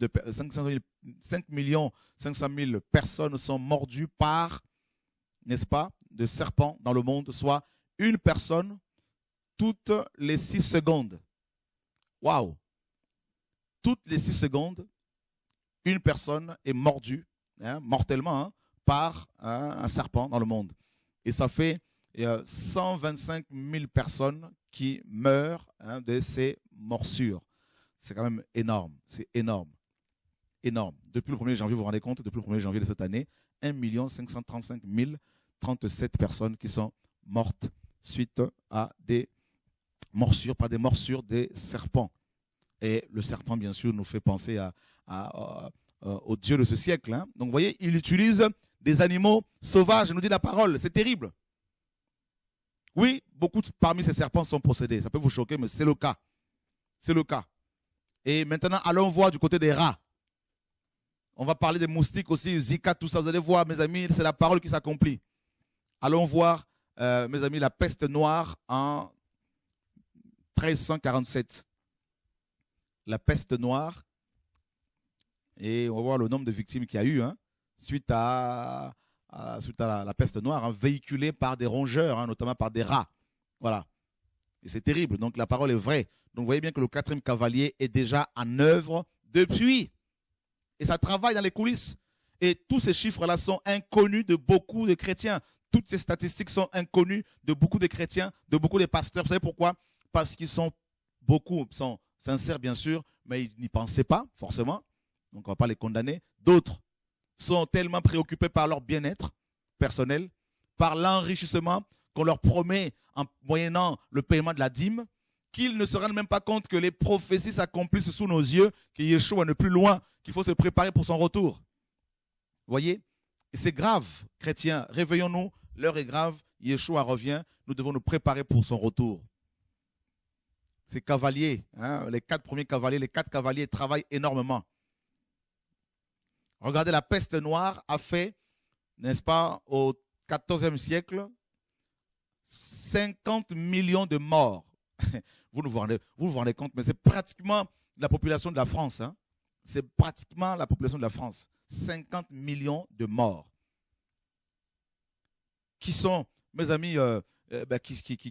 S1: personnes sont mordues par, n'est-ce pas, de serpents dans le monde, soit une personne toutes les 6 secondes. Waouh! Toutes les 6 secondes, une personne est mordue, hein, mortellement, hein, par un serpent dans le monde. Et ça fait 125 000 personnes qui meurent, hein, de ces morsures. C'est quand même énorme. C'est énorme. Énorme. Depuis le 1er janvier, vous vous rendez compte, depuis le 1er janvier de cette année, 1 535 037 personnes qui sont mortes suite à des morsures, par des morsures des serpents. Et le serpent, bien sûr, nous fait penser au Dieu de ce siècle. Hein. Donc, vous voyez, il utilise des animaux sauvages, nous dit la parole. C'est terrible. Oui, beaucoup parmi ces serpents sont possédés. Ça peut vous choquer, mais c'est le cas. C'est le cas. Et maintenant, allons voir du côté des rats. On va parler des moustiques aussi, Zika, tout ça. Vous allez voir, mes amis, c'est la parole qui s'accomplit. Allons voir, mes amis, la peste noire en 1347. La peste noire. Et on va voir le nombre de victimes qu'il y a eu suite à la peste noire, véhiculée par des rongeurs, notamment par des rats. Voilà. Et c'est terrible. Donc la parole est vraie. Donc vous voyez bien que le 4e cavalier est déjà en œuvre depuis. Et ça travaille dans les coulisses. Et tous ces chiffres-là sont inconnus de beaucoup de chrétiens. Toutes ces statistiques sont inconnues de beaucoup de chrétiens, de beaucoup de pasteurs. Vous savez pourquoi? Parce qu'ils sont sincères, bien sûr, mais ils n'y pensaient pas, forcément. Donc on ne va pas les condamner. D'autres sont tellement préoccupés par leur bien-être personnel, par l'enrichissement qu'on leur promet en moyennant le paiement de la dîme, qu'ils ne se rendent même pas compte que les prophéties s'accomplissent sous nos yeux, que Yeshua n'est plus loin, qu'il faut se préparer pour son retour. Vous voyez? Et c'est grave, chrétiens. Réveillons-nous, l'heure est grave, Yeshua revient, nous devons nous préparer pour son retour. Ces cavaliers, les 4 premiers cavaliers, les 4 cavaliers travaillent énormément. Regardez, la peste noire a fait, n'est-ce pas, au XIVe siècle, 50 millions de morts. Vous vous rendez compte, mais c'est pratiquement la population de la France. C'est pratiquement la population de la France. 50 millions de morts. Qui sont, mes amis,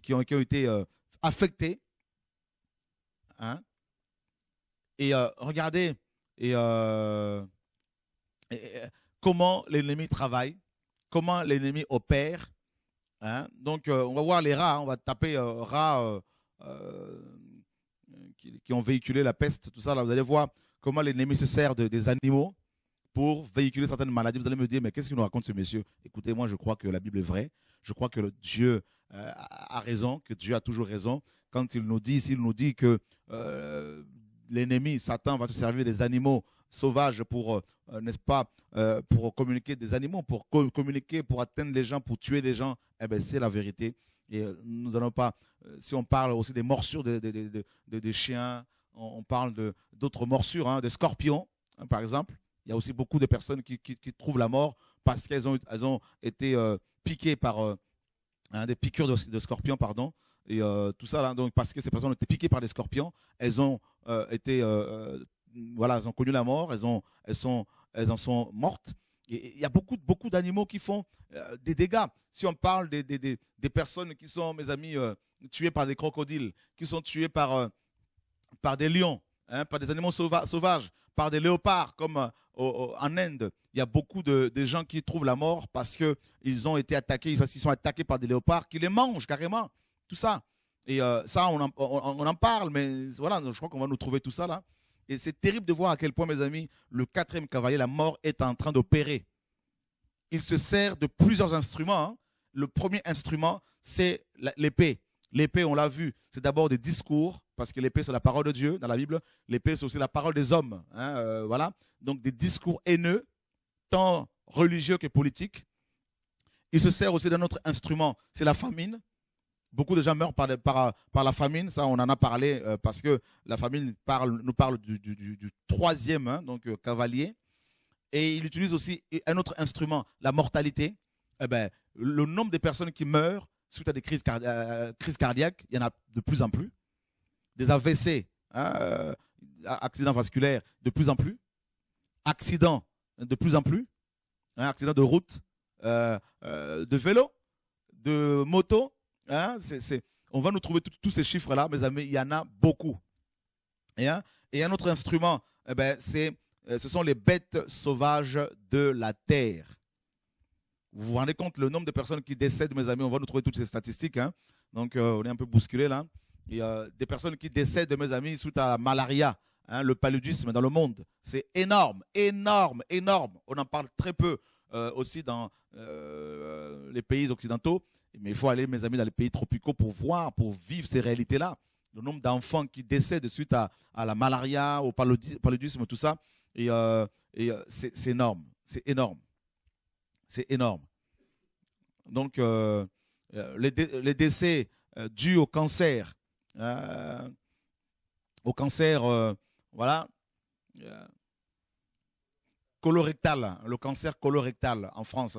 S1: qui ont été affectés. Et regardez comment l'ennemi travaille, comment l'ennemi opère. Donc, on va voir les rats. On va taper rats qui ont véhiculé la peste, tout ça. Là, vous allez voir comment l'ennemi se sert des animaux pour véhiculer certaines maladies. Vous allez me dire, mais qu'est-ce qu'il nous raconte ce monsieur? Écoutez, moi, je crois que la Bible est vraie. Je crois que Dieu a raison, que Dieu a toujours raison. Quand il nous dit que l'ennemi, Satan, va se servir des animaux sauvages pour, n'est-ce pas, pour communiquer des animaux, pour communiquer, pour atteindre les gens, pour tuer des gens, eh bien, c'est la vérité. Et nous n'allons pas, si on parle aussi des morsures des chiens, on parle d'autres morsures, de scorpions, par exemple. Il y a aussi beaucoup de personnes qui trouvent la mort parce qu'elles ont été piquées par des piqûres de scorpions, pardon. Et tout ça, là, donc, parce que ces personnes ont été piquées par des scorpions, elles ont elles ont connu la mort, elles en sont mortes. Et il y a beaucoup d'animaux qui font des dégâts. Si on parle des personnes qui sont, mes amis, tuées par des crocodiles, qui sont tuées par des lions, par des animaux sauvages, par des léopards, comme en Inde, il y a beaucoup de gens qui trouvent la mort parce qu'ils ont été attaqués, ils sont attaqués par des léopards qui les mangent carrément. Tout ça. Et ça, on en parle, mais voilà, je crois qu'on va nous trouver tout ça là. Et c'est terrible de voir à quel point, mes amis, le 4e cavalier, la mort, est en train d'opérer. Il se sert de plusieurs instruments. Le premier instrument, c'est l'épée. L'épée, on l'a vu, c'est d'abord des discours, parce que l'épée, c'est la parole de Dieu dans la Bible. L'épée, c'est aussi la parole des hommes. Voilà. Donc, des discours haineux, tant religieux que politiques. Il se sert aussi d'un autre instrument, c'est la famine. Beaucoup de gens meurent par la famine, ça on en a parlé parce que la famine nous parle du 3e cavalier. Et il utilise aussi un autre instrument, la mortalité. Eh ben, le nombre de personnes qui meurent suite à des crises cardiaques, il y en a de plus en plus. Des AVC, accidents vasculaires, de plus en plus. Accidents, de plus en plus. Accidents de route, de vélo, de moto. On va nous trouver tous ces chiffres-là, mes amis, il y en a beaucoup. Et un autre instrument, ce sont les bêtes sauvages de la terre. Vous vous rendez compte le nombre de personnes qui décèdent, mes amis, on va nous trouver toutes ces statistiques. Donc, on est un peu bousculé là. Et des personnes qui décèdent, mes amis, suite à la malaria, le paludisme dans le monde. C'est énorme, énorme, énorme. On en parle très peu aussi dans les pays occidentaux. Mais il faut aller, mes amis, dans les pays tropicaux pour voir, pour vivre ces réalités-là. Le nombre d'enfants qui décèdent suite à la malaria, au paludisme, tout ça. Et c'est énorme. C'est énorme. C'est énorme. Donc, les décès dus au cancer, voilà, colorectal, le cancer colorectal en France,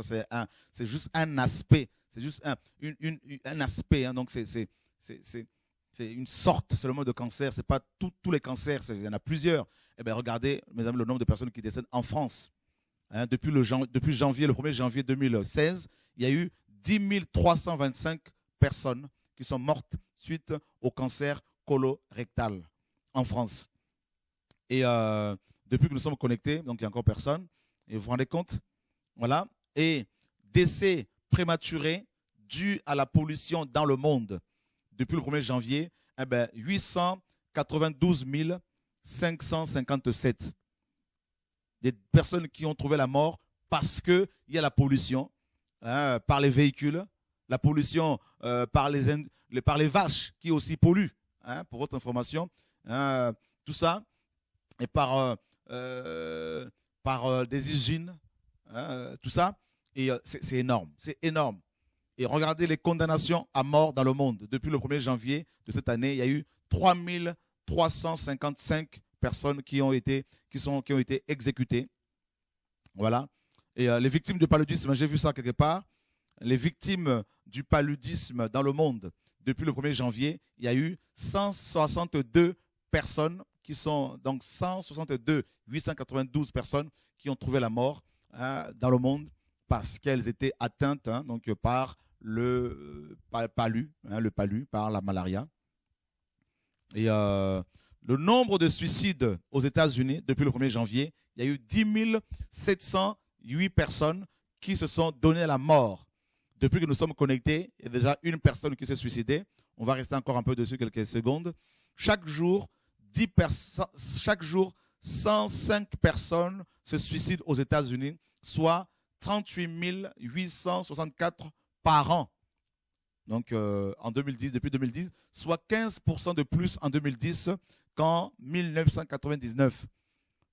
S1: c'est juste un aspect, c'est juste un aspect, hein, donc c'est une sorte seulement de cancer, c'est pas tous les cancers, il y en a plusieurs. Eh bien, regardez, mes amis, le nombre de personnes qui décèdent en France. Hein, depuis le 1er janvier 2016, il y a eu 10 325 personnes qui sont mortes suite au cancer colorectal en France. Et depuis que nous sommes connectés, donc il n'y a encore personne. Et vous vous rendez compte? Voilà. Et décès prématurés dus à la pollution dans le monde. Depuis le 1er janvier, eh ben, 892 557. Des personnes qui ont trouvé la mort parce qu'il y a la pollution, hein, par les véhicules, la pollution par les vaches qui aussi polluent, hein, pour votre information. Tout ça. Et par des usines, hein, tout ça. Et c'est énorme, c'est énorme. Et regardez les condamnations à mort dans le monde. Depuis le 1er janvier de cette année, il y a eu 3 355 personnes qui ont été exécutées. Voilà. Et les victimes du paludisme, j'ai vu ça quelque part. Les victimes du paludisme dans le monde, depuis le 1er janvier, il y a eu 162 personnes qui sont donc 892 personnes qui ont trouvé la mort, hein, dans le monde parce qu'elles étaient atteintes, hein, donc par le palu, hein, par la malaria. Et le nombre de suicides aux États-Unis depuis le 1er janvier, il y a eu 10 708 personnes qui se sont donné la mort. Depuis que nous sommes connectés, il y a déjà une personne qui s'est suicidée. On va rester encore un peu dessus quelques secondes. Chaque jour, 105 personnes se suicident aux États-Unis, soit 38 864 par an. Donc en 2010, depuis 2010, soit 15% de plus en 2010 qu'en 1999.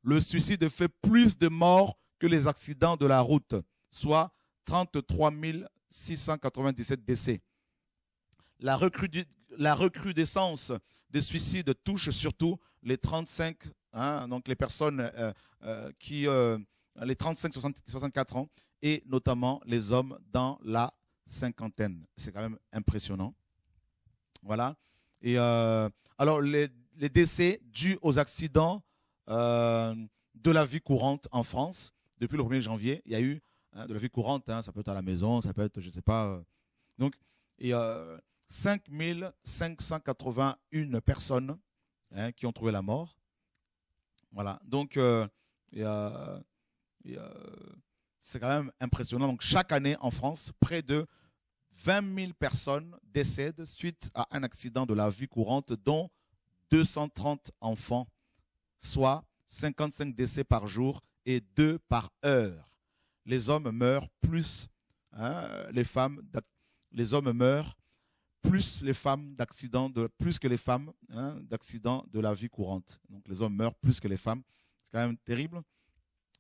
S1: Le suicide fait plus de morts que les accidents de la route, soit 33 697 décès. La recrudescence des suicides touche surtout les 35, hein, donc les personnes les 35-64 ans, et notamment les hommes dans la cinquantaine. C'est quand même impressionnant. Voilà. Et alors, les décès dus aux accidents de la vie courante en France, depuis le 1er janvier, il y a eu, hein, de la vie courante, hein, ça peut être à la maison, ça peut être, je ne sais pas. Donc, et 5 581 personnes, hein, qui ont trouvé la mort. Voilà. Donc, c'est quand même impressionnant. Donc, chaque année en France, près de 20 000 personnes décèdent suite à un accident de la vie courante, dont 230 enfants, soit 55 décès par jour et 2 par heure. Les hommes meurent plus, hein, les hommes meurent plus les femmes plus que les femmes, hein, d'accidents de la vie courante. Donc les hommes meurent plus que les femmes. C'est quand même terrible.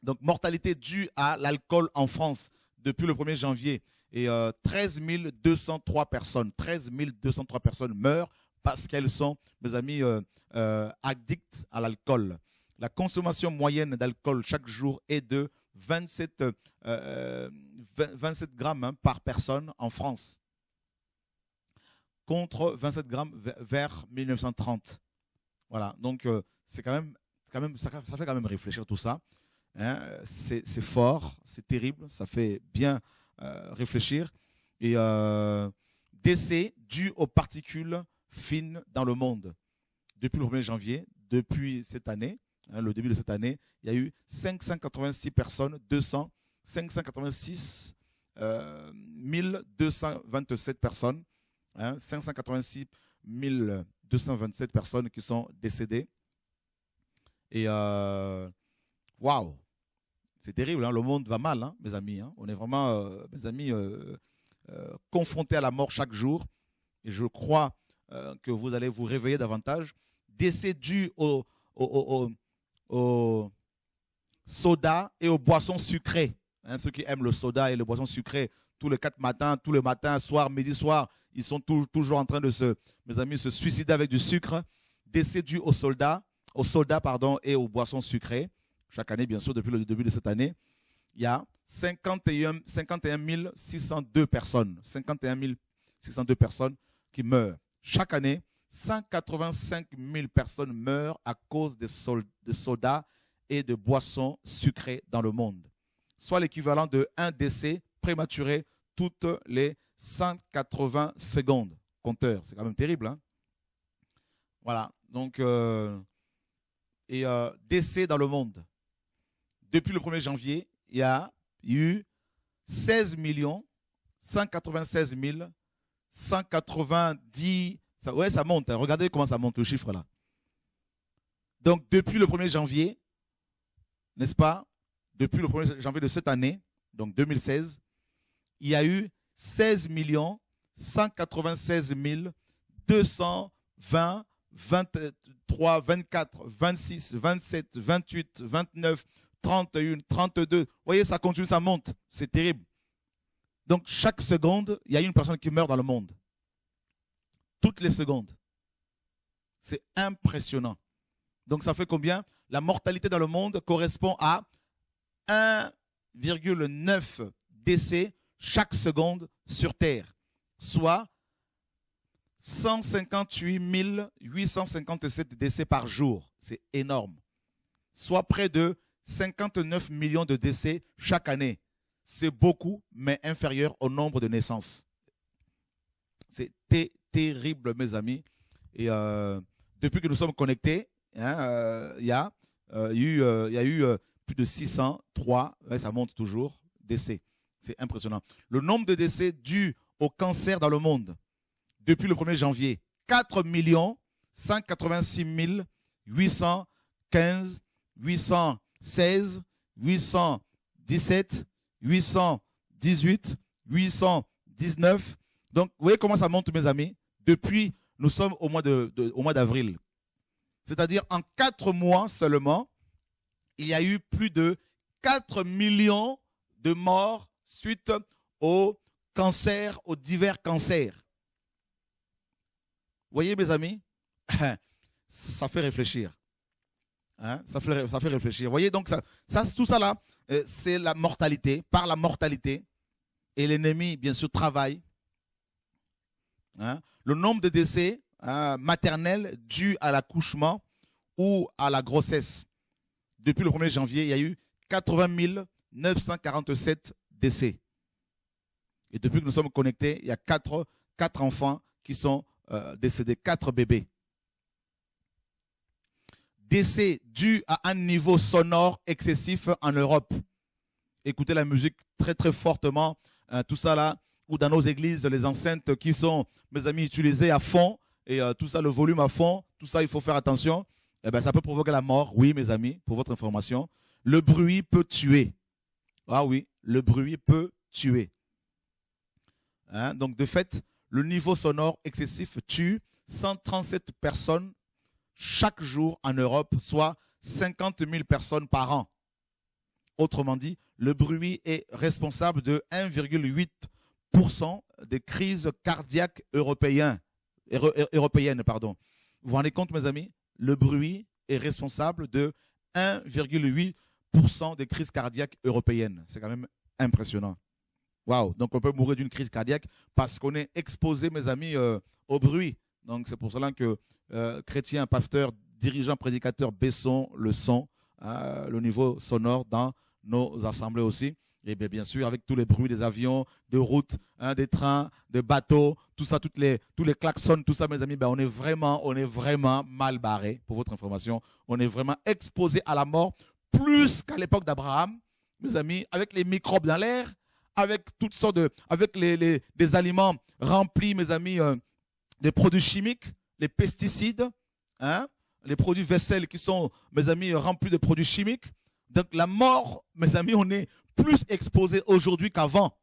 S1: Donc mortalité due à l'alcool en France depuis le 1er janvier. Et 13 203 personnes meurent parce qu'elles sont, mes amis, addictes à l'alcool. La consommation moyenne d'alcool chaque jour est de 27 grammes, hein, par personne en France, contre 27 grammes vers 1930. Voilà, donc ça fait quand même réfléchir tout ça. Hein, c'est fort, c'est terrible, ça fait bien réfléchir. Et décès dus aux particules fines dans le monde. Depuis le 1er janvier, depuis cette année, hein, le début de cette année, il y a eu 586 personnes, 586 227 personnes, hein, 586 227 personnes qui sont décédées. Et waouh, c'est terrible, hein, le monde va mal, hein, mes amis. Hein, on est vraiment, mes amis, confrontés à la mort chaque jour. Et je crois que vous allez vous réveiller davantage. Décès dus au soda et aux boissons sucrées. Hein, ceux qui aiment le soda et les boissons sucrées, tous les 4 matins, tous les matins, soir, midi, soir, ils sont toujours en train de mes amis, se suicider avec du sucre. Décès dû aux soldats, et aux boissons sucrées. Chaque année, bien sûr, depuis le début de cette année, il y a 51 602 personnes. 51 602 personnes qui meurent. Chaque année, 185 000 personnes meurent à cause des sodas et de boissons sucrées dans le monde. Soit l'équivalent de un décès prématuré toutes les 180 secondes. Compteur, c'est quand même terrible. Hein? Voilà, donc, décès dans le monde. Depuis le 1er janvier, il y a eu 16 196 190. Ça monte. Hein. Regardez comment ça monte, le chiffre là. Donc, depuis le 1er janvier, n'est-ce pas? Depuis le 1er janvier de cette année, donc 2016, il y a eu 16 196 220, 23, 24, 26, 27, 28, 29, 31, 32. Vous voyez, ça continue, ça monte. C'est terrible. Donc, chaque seconde, il y a une personne qui meurt dans le monde. Toutes les secondes. C'est impressionnant. Donc, ça fait combien? La mortalité dans le monde correspond à 1,9 décès chaque seconde sur Terre, soit 158 857 décès par jour. C'est énorme. Soit près de 59 millions de décès chaque année. C'est beaucoup, mais inférieur au nombre de naissances. C'est terrible, mes amis. Et depuis que nous sommes connectés, hein, il y a eu plus de 603, ça monte toujours, décès. C'est impressionnant. Le nombre de décès dus au cancer dans le monde, depuis le 1er janvier, 4 186 815, 816, 817, 818, 819. Donc, vous voyez comment ça monte, mes amis? Depuis, nous sommes au mois d'avril. C'est-à-dire, en 4 mois seulement, il y a eu plus de 4 millions de morts suite au cancer, aux divers cancers. Vous voyez, mes amis? Ça fait réfléchir. Hein? Ça fait réfléchir. Vous voyez, donc, tout ça là, c'est la mortalité, par la mortalité. Et l'ennemi, bien sûr, travaille. Hein? Le nombre de décès maternels dus à l'accouchement ou à la grossesse. Depuis le 1er janvier, il y a eu 80 947 décès. Et depuis que nous sommes connectés, il y a 4 enfants qui sont décédés, 4 bébés. Décès dû à un niveau sonore excessif en Europe. Écoutez la musique très très fortement, tout ça là, ou dans nos églises, les enceintes qui sont, mes amis, utilisées à fond, et tout ça, le volume à fond, tout ça, il faut faire attention. Eh bien, ça peut provoquer la mort, oui, mes amis, pour votre information. Le bruit peut tuer. Ah oui, le bruit peut tuer. Hein? Donc, de fait, le niveau sonore excessif tue 137 personnes chaque jour en Europe, soit 50 000 personnes par an. Autrement dit, le bruit est responsable de 1,8% des crises cardiaques européennes. Vous vous rendez compte, mes amis? Le bruit est responsable de 1,8% des crises cardiaques européennes. C'est quand même impressionnant. Waouh! Donc, on peut mourir d'une crise cardiaque parce qu'on est exposé, mes amis, au bruit. Donc, c'est pour cela que chrétiens, pasteurs, dirigeants, prédicateurs baissons le son, le niveau sonore dans nos assemblées aussi. Et bien sûr, avec tous les bruits des avions, de routes, des trains, des bateaux, tout ça, tous les klaxons, tout ça, mes amis, on est vraiment mal barré, pour votre information. On est vraiment exposé à la mort, plus qu'à l'époque d'Abraham, mes amis, avec les microbes dans l'air, avec toutes sortes avec des aliments remplis, mes amis, des produits chimiques, les pesticides, hein, les produits vaisselle qui sont, mes amis, remplis de produits chimiques. Donc la mort, mes amis, on est plus exposé aujourd'hui qu'avant.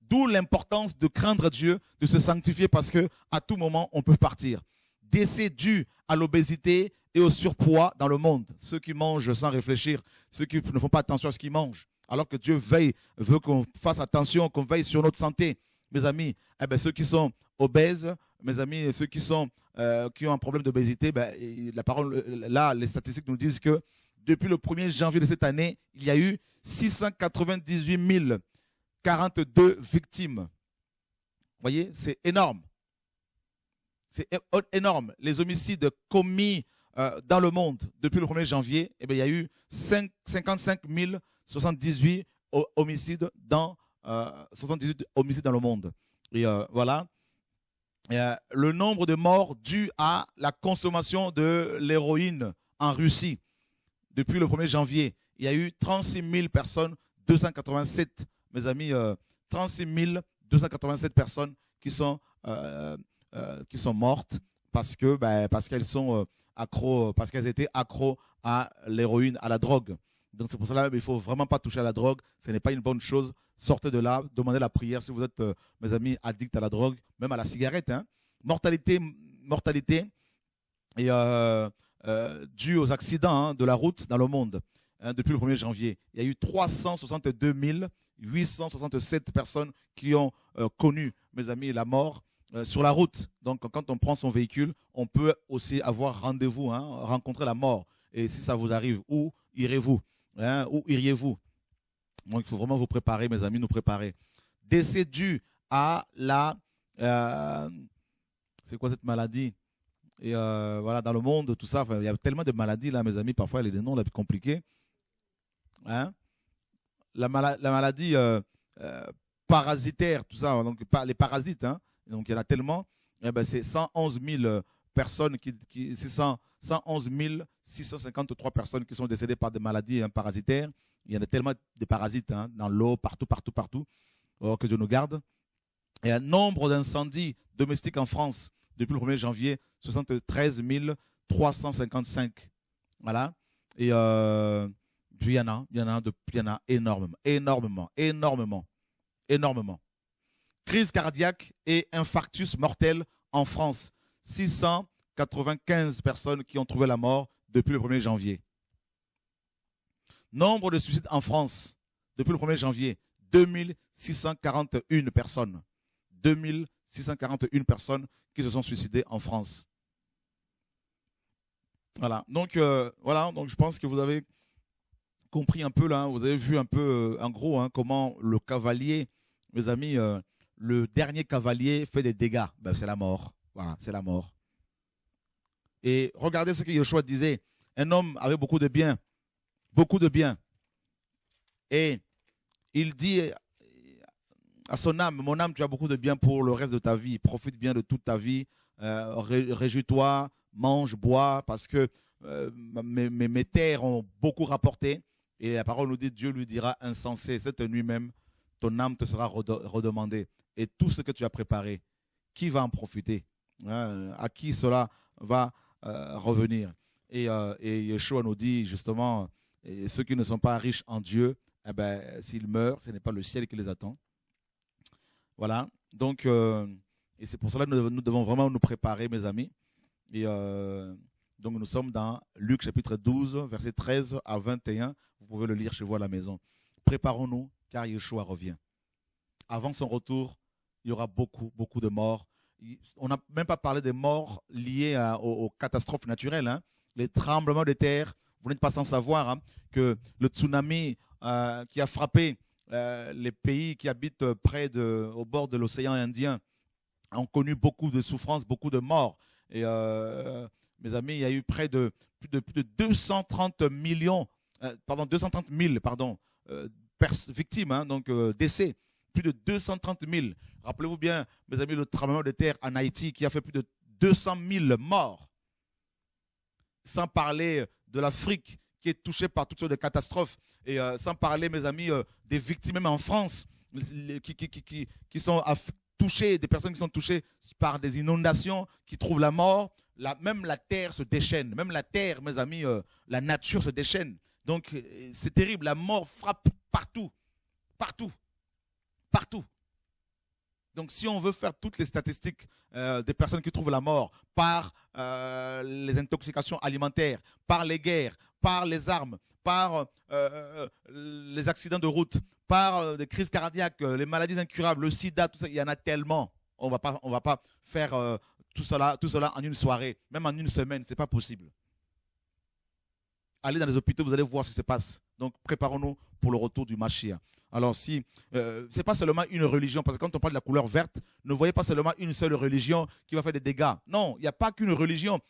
S1: D'où l'importance de craindre Dieu, de se sanctifier parce qu'à tout moment, on peut partir. Décès dû à l'obésité et au surpoids dans le monde. Ceux qui mangent sans réfléchir, ceux qui ne font pas attention à ce qu'ils mangent. alors que Dieu veut qu'on fasse attention, qu'on veille sur notre santé. Mes amis, eh ben, ceux qui sont obèses, mes amis, ceux qui ont un problème d'obésité, ben, la parole, là, les statistiques nous disent que depuis le 1er janvier de cette année, il y a eu 698 042 victimes. Vous voyez, c'est énorme. C'est énorme. Les homicides commis dans le monde depuis le 1er janvier, eh bien, il y a eu 55 078 homicides dans 78 homicides dans le monde. Et voilà. Le nombre de morts dus à la consommation de l'héroïne en Russie depuis le 1er janvier, il y a eu 36 000 personnes, 287, mes amis, 36 287 personnes qui sont mortes parce qu'elles sont accros, parce qu'elles étaient accros à l'héroïne, à la drogue. Donc c'est pour cela qu'il ne faut vraiment pas toucher à la drogue. Ce n'est pas une bonne chose. Sortez de là, demandez la prière si vous êtes, mes amis, addicts à la drogue, même à la cigarette. Hein. Mortalité et due aux accidents de la route dans le monde depuis le 1er janvier. Il y a eu 362 867 personnes qui ont connu, mes amis, la mort sur la route. Donc quand on prend son véhicule, on peut aussi avoir rendez-vous, hein, rencontrer la mort. Et si ça vous arrive, où irez-vous, hein, où iriez-vous? Donc il faut vraiment vous préparer, mes amis, nous préparer. Décès dû à la... c'est quoi cette maladie? Et voilà, dans le monde, tout ça, il y a tellement de maladies là, mes amis, parfois les noms les plus compliqués. Hein? La maladie parasitaire, tout ça, donc les parasites, hein? Donc il y en a tellement. Eh ben, c'est 111 000 personnes, 111 653 personnes qui sont décédées par des maladies parasitaires. Il y en a tellement de parasites, hein, dans l'eau, partout. Oh, que Dieu nous garde. Et un nombre d'incendies domestiques en France depuis le 1er janvier, 73 355. Voilà. Et puis il y en a énormément. Crise cardiaque et infarctus mortel en France. 695 personnes qui ont trouvé la mort depuis le 1er janvier. Nombre de suicides en France depuis le 1er janvier, 2641 personnes. 2641 personnes qui se sont suicidées en France. Voilà. Donc, donc je pense que vous avez compris un peu là, vous avez vu un peu, en gros, hein, comment le cavalier, mes amis, le dernier cavalier fait des dégâts. Ben, c'est la mort. Voilà, c'est la mort. Et regardez ce que Yeshua disait. Un homme avait beaucoup de biens. Et il dit à son âme, mon âme, tu as beaucoup de biens pour le reste de ta vie. Profite bien de toute ta vie. Réjouis-toi, mange, bois, parce que mes terres ont beaucoup rapporté. Et la parole nous dit, Dieu lui dira, insensé, cette nuit même, ton âme te sera redemandée. Et tout ce que tu as préparé, qui va en profiter? À qui cela va revenir? Et Yeshua nous dit justement, ceux qui ne sont pas riches en Dieu, eh ben, s'ils meurent, ce n'est pas le ciel qui les attend. Voilà. Donc, et c'est pour cela que nous devons vraiment nous préparer, mes amis. Et donc, nous sommes dans Luc chapitre 12, versets 13 à 21. Vous pouvez le lire chez vous à la maison. Préparons-nous, car Yeshua revient. Avant son retour, il y aura beaucoup de morts. On n'a même pas parlé des morts liées aux catastrophes naturelles. Hein. Les tremblements de terre, vous n'êtes pas sans savoir hein, que le tsunami qui a frappé les pays qui habitent au bord de l'océan Indien ont connu beaucoup de souffrances, beaucoup de morts. Et mes amis, il y a eu plus de 230 000 victimes, hein, donc décès. Plus de 230 000. Rappelez-vous bien, mes amis, le tremblement de terre en Haïti qui a fait plus de 200 000 morts. Sans parler de l'Afrique qui est touchée par toutes sortes de catastrophes. Et sans parler, mes amis, des victimes même en France qui sont touchées, des personnes qui sont touchées par des inondations, qui trouvent la mort. Même la terre se déchaîne. Même la terre, mes amis, la nature se déchaîne. Donc, c'est terrible. La mort frappe partout. Donc, si on veut faire toutes les statistiques des personnes qui trouvent la mort par les intoxications alimentaires, par les guerres, par les armes, par les accidents de route, par des crises cardiaques, les maladies incurables, le sida, tout ça, il y en a tellement. On va pas faire tout cela en une soirée, même en une semaine, c'est pas possible. Allez dans les hôpitaux, vous allez voir ce qui se passe. Donc, préparons-nous pour le retour du Mashiach. Alors, si c'est pas seulement une religion, parce que quand on parle de la couleur verte, ne voyez pas seulement une seule religion qui va faire des dégâts. Non, il n'y a pas qu'une religion.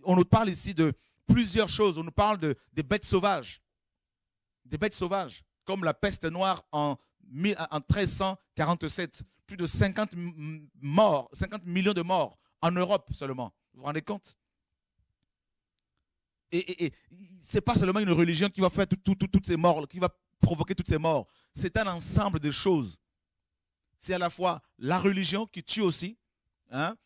S1: On nous parle ici de plusieurs choses. On nous parle des bêtes sauvages. Des bêtes sauvages, comme la peste noire en 1347. Plus de 50 morts, 50 millions de morts en Europe seulement. Vous vous rendez compte? Et ce n'est pas seulement une religion qui va faire toutes ces morts, qui va provoquer toutes ces morts. C'est un ensemble de choses. C'est à la fois la religion qui tue aussi, hein,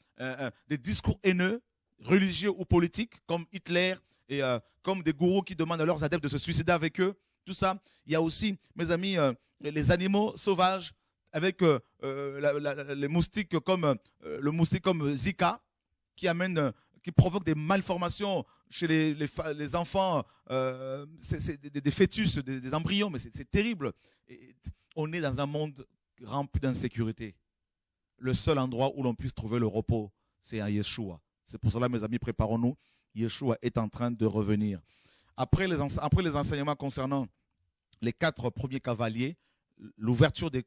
S1: des discours haineux, religieux ou politiques, comme Hitler, et comme des gourous qui demandent à leurs adeptes de se suicider avec eux. Tout ça. Il y a aussi, mes amis, les animaux sauvages, avec les moustiques comme le moustique comme Zika, qui provoque des malformations chez les enfants, c'est des fœtus, des embryons, mais c'est terrible. Et on est dans un monde rempli d'insécurité. Le seul endroit où l'on puisse trouver le repos, c'est à Yeshua. C'est pour cela, mes amis, préparons-nous. Yeshua est en train de revenir. Après les enseignements concernant les 4 premiers cavaliers, l'ouverture des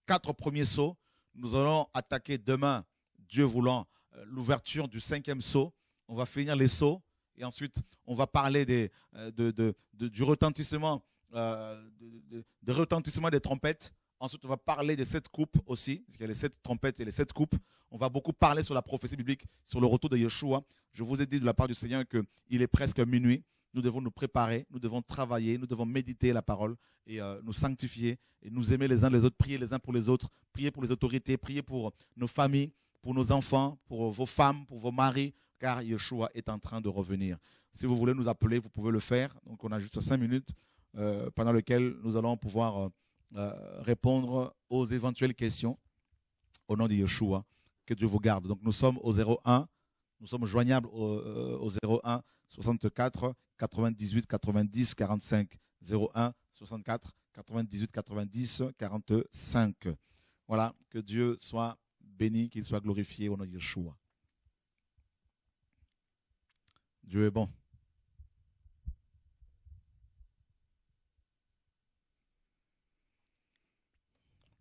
S1: 4 premiers sceaux, nous allons attaquer demain, Dieu voulant, l'ouverture du 5e sceau. On va finir les sceaux et ensuite on va parler du retentissement, des retentissements des trompettes. Ensuite, on va parler des 7 coupes aussi, parce qu'il y a les 7 trompettes et les 7 coupes. On va beaucoup parler sur la prophétie biblique, sur le retour de Yeshua. Je vous ai dit de la part du Seigneur qu'il est presque minuit. Nous devons nous préparer, nous devons travailler, nous devons méditer la parole et nous sanctifier et nous aimer les uns les autres, prier les uns pour les autres, prier pour les autorités, prier pour nos familles, pour nos enfants, pour vos femmes, pour vos maris, car Yeshua est en train de revenir. Si vous voulez nous appeler, vous pouvez le faire. Donc on a juste 5 minutes pendant lesquelles nous allons pouvoir répondre aux éventuelles questions au nom de Yeshua. Que Dieu vous garde. Donc nous sommes au 01, nous sommes joignables au 01 64 98 90 45 01 64 98 90 45. Voilà, que Dieu soit béni, qu'il soit glorifié au nom de Yeshua. Dieu est bon.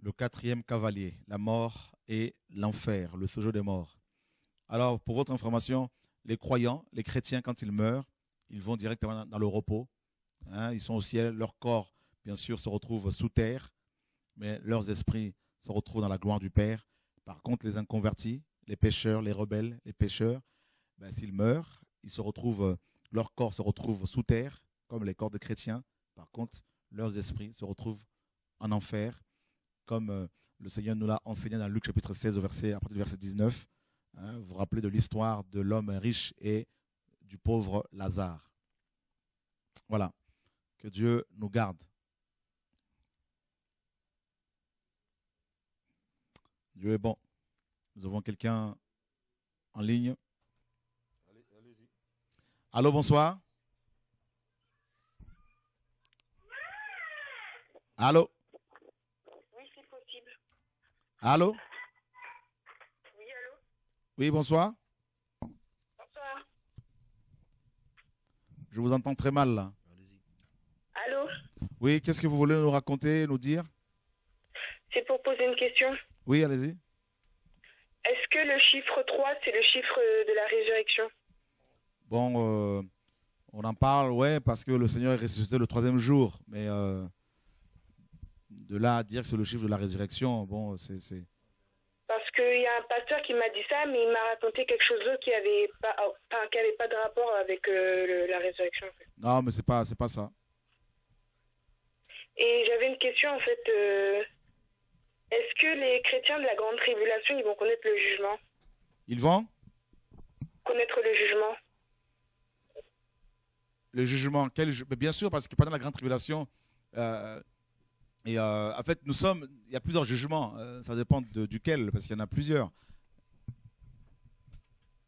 S1: Le 4e cavalier, la mort et l'enfer, le séjour des morts. Alors, pour votre information, les croyants, les chrétiens, quand ils meurent, ils vont directement dans le repos. Hein, ils sont au ciel, leur corps, bien sûr, se retrouve sous terre, mais leurs esprits se retrouvent dans la gloire du Père. Par contre, les inconvertis, les pécheurs, les rebelles, les pécheurs, ben, s'ils meurent, leur corps se retrouve sous terre, comme les corps des chrétiens. Par contre, leurs esprits se retrouvent en enfer, comme le Seigneur nous l'a enseigné dans Luc chapitre 16, à partir du verset 19. Hein, vous vous rappelez de l'histoire de l'homme riche et du pauvre Lazare. Voilà. Que Dieu nous garde. Dieu est bon. Nous avons quelqu'un en ligne. Allez-y. Allô, bonsoir. Allô.
S2: Oui, c'est possible.
S1: Allô.
S2: Oui, allô.
S1: Oui, bonsoir.
S2: Bonsoir.
S1: Je vous entends très mal là.
S2: Allô.
S1: Oui, qu'est-ce que vous voulez nous raconter, nous dire?
S2: C'est pour poser une question.
S1: Oui, allez-y.
S2: Est-ce que le chiffre 3, c'est le chiffre de la résurrection?
S1: Bon, on en parle, ouais, parce que le Seigneur est ressuscité le 3e jour. Mais de là à dire que c'est le chiffre de la résurrection, bon, c'est...
S2: Parce qu'il y a un pasteur qui m'a dit ça, mais il m'a raconté quelque chose d'autre qui avait pas de rapport avec la résurrection. En fait.
S1: Non, mais c'est pas ça.
S2: Et j'avais une question, en fait. Est-ce que les chrétiens de la grande tribulation, ils vont connaître le jugement?
S1: Ils vont
S2: Connaître le jugement.
S1: Le jugement, bien sûr, parce que pendant la grande tribulation, en fait, il y a plusieurs jugements, ça dépend duquel, parce qu'il y en a plusieurs.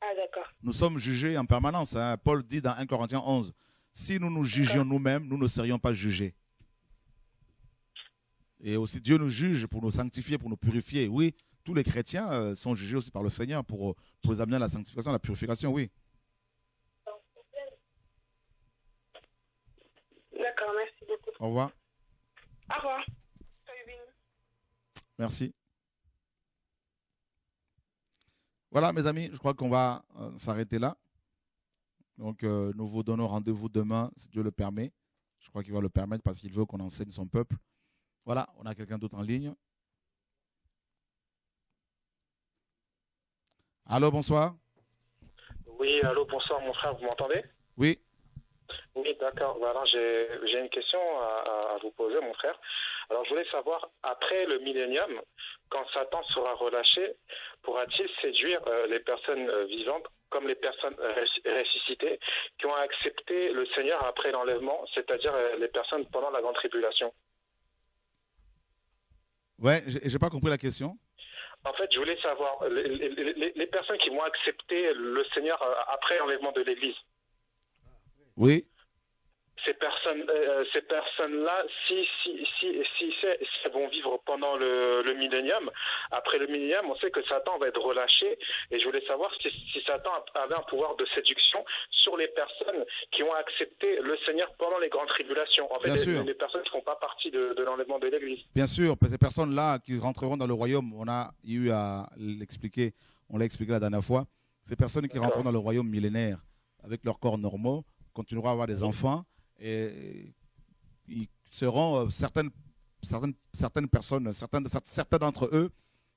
S2: Ah, d'accord.
S1: Nous sommes jugés en permanence. Hein. Paul dit dans 1 Corinthiens 11, Si nous nous jugions nous-mêmes, nous ne serions pas jugés. Et aussi, Dieu nous juge pour nous sanctifier, pour nous purifier. Oui, tous les chrétiens sont jugés aussi par le Seigneur pour les amener à la sanctification, à la purification, oui.
S2: D'accord, merci beaucoup.
S1: Au revoir.
S2: Au revoir. Soyez bénis.
S1: Merci. Voilà, mes amis, je crois qu'on va s'arrêter là. Donc, nous vous donnons rendez-vous demain, si Dieu le permet. Je crois qu'il va le permettre parce qu'il veut qu'on enseigne son peuple. Voilà, on a quelqu'un d'autre en ligne. Allô, bonsoir.
S3: Oui, allô, bonsoir mon frère, vous m'entendez?
S1: Oui.
S3: Oui, d'accord. Voilà, j'ai une question à vous poser, mon frère. Alors, je voulais savoir, après le millénium, quand Satan sera relâché, pourra-t-il séduire les personnes vivantes comme les personnes ressuscitées qui ont accepté le Seigneur après l'enlèvement, c'est-à-dire les personnes pendant la grande tribulation?
S1: Ouais, j'ai pas compris la question.
S3: En fait, je voulais savoir, les personnes qui vont accepter le Seigneur après l'enlèvement de l'Église.
S1: Oui.
S3: Ces personnes-là, si elles vont vivre pendant le millénium, après le millénium, on sait que Satan va être relâché. Et je voulais savoir si Satan avait un pouvoir de séduction sur les personnes qui ont accepté le Seigneur pendant les grandes tribulations. En fait, les personnes qui ne font pas partie de l'enlèvement de l'Église.
S1: Bien sûr, ces personnes-là qui rentreront dans le royaume, on a eu à l'expliquer, on l'a expliqué la dernière fois, ces personnes qui rentreront dans le royaume millénaire avec leurs corps normaux, continueront à avoir des enfants. Et ils seront certaines personnes, certains d'entre eux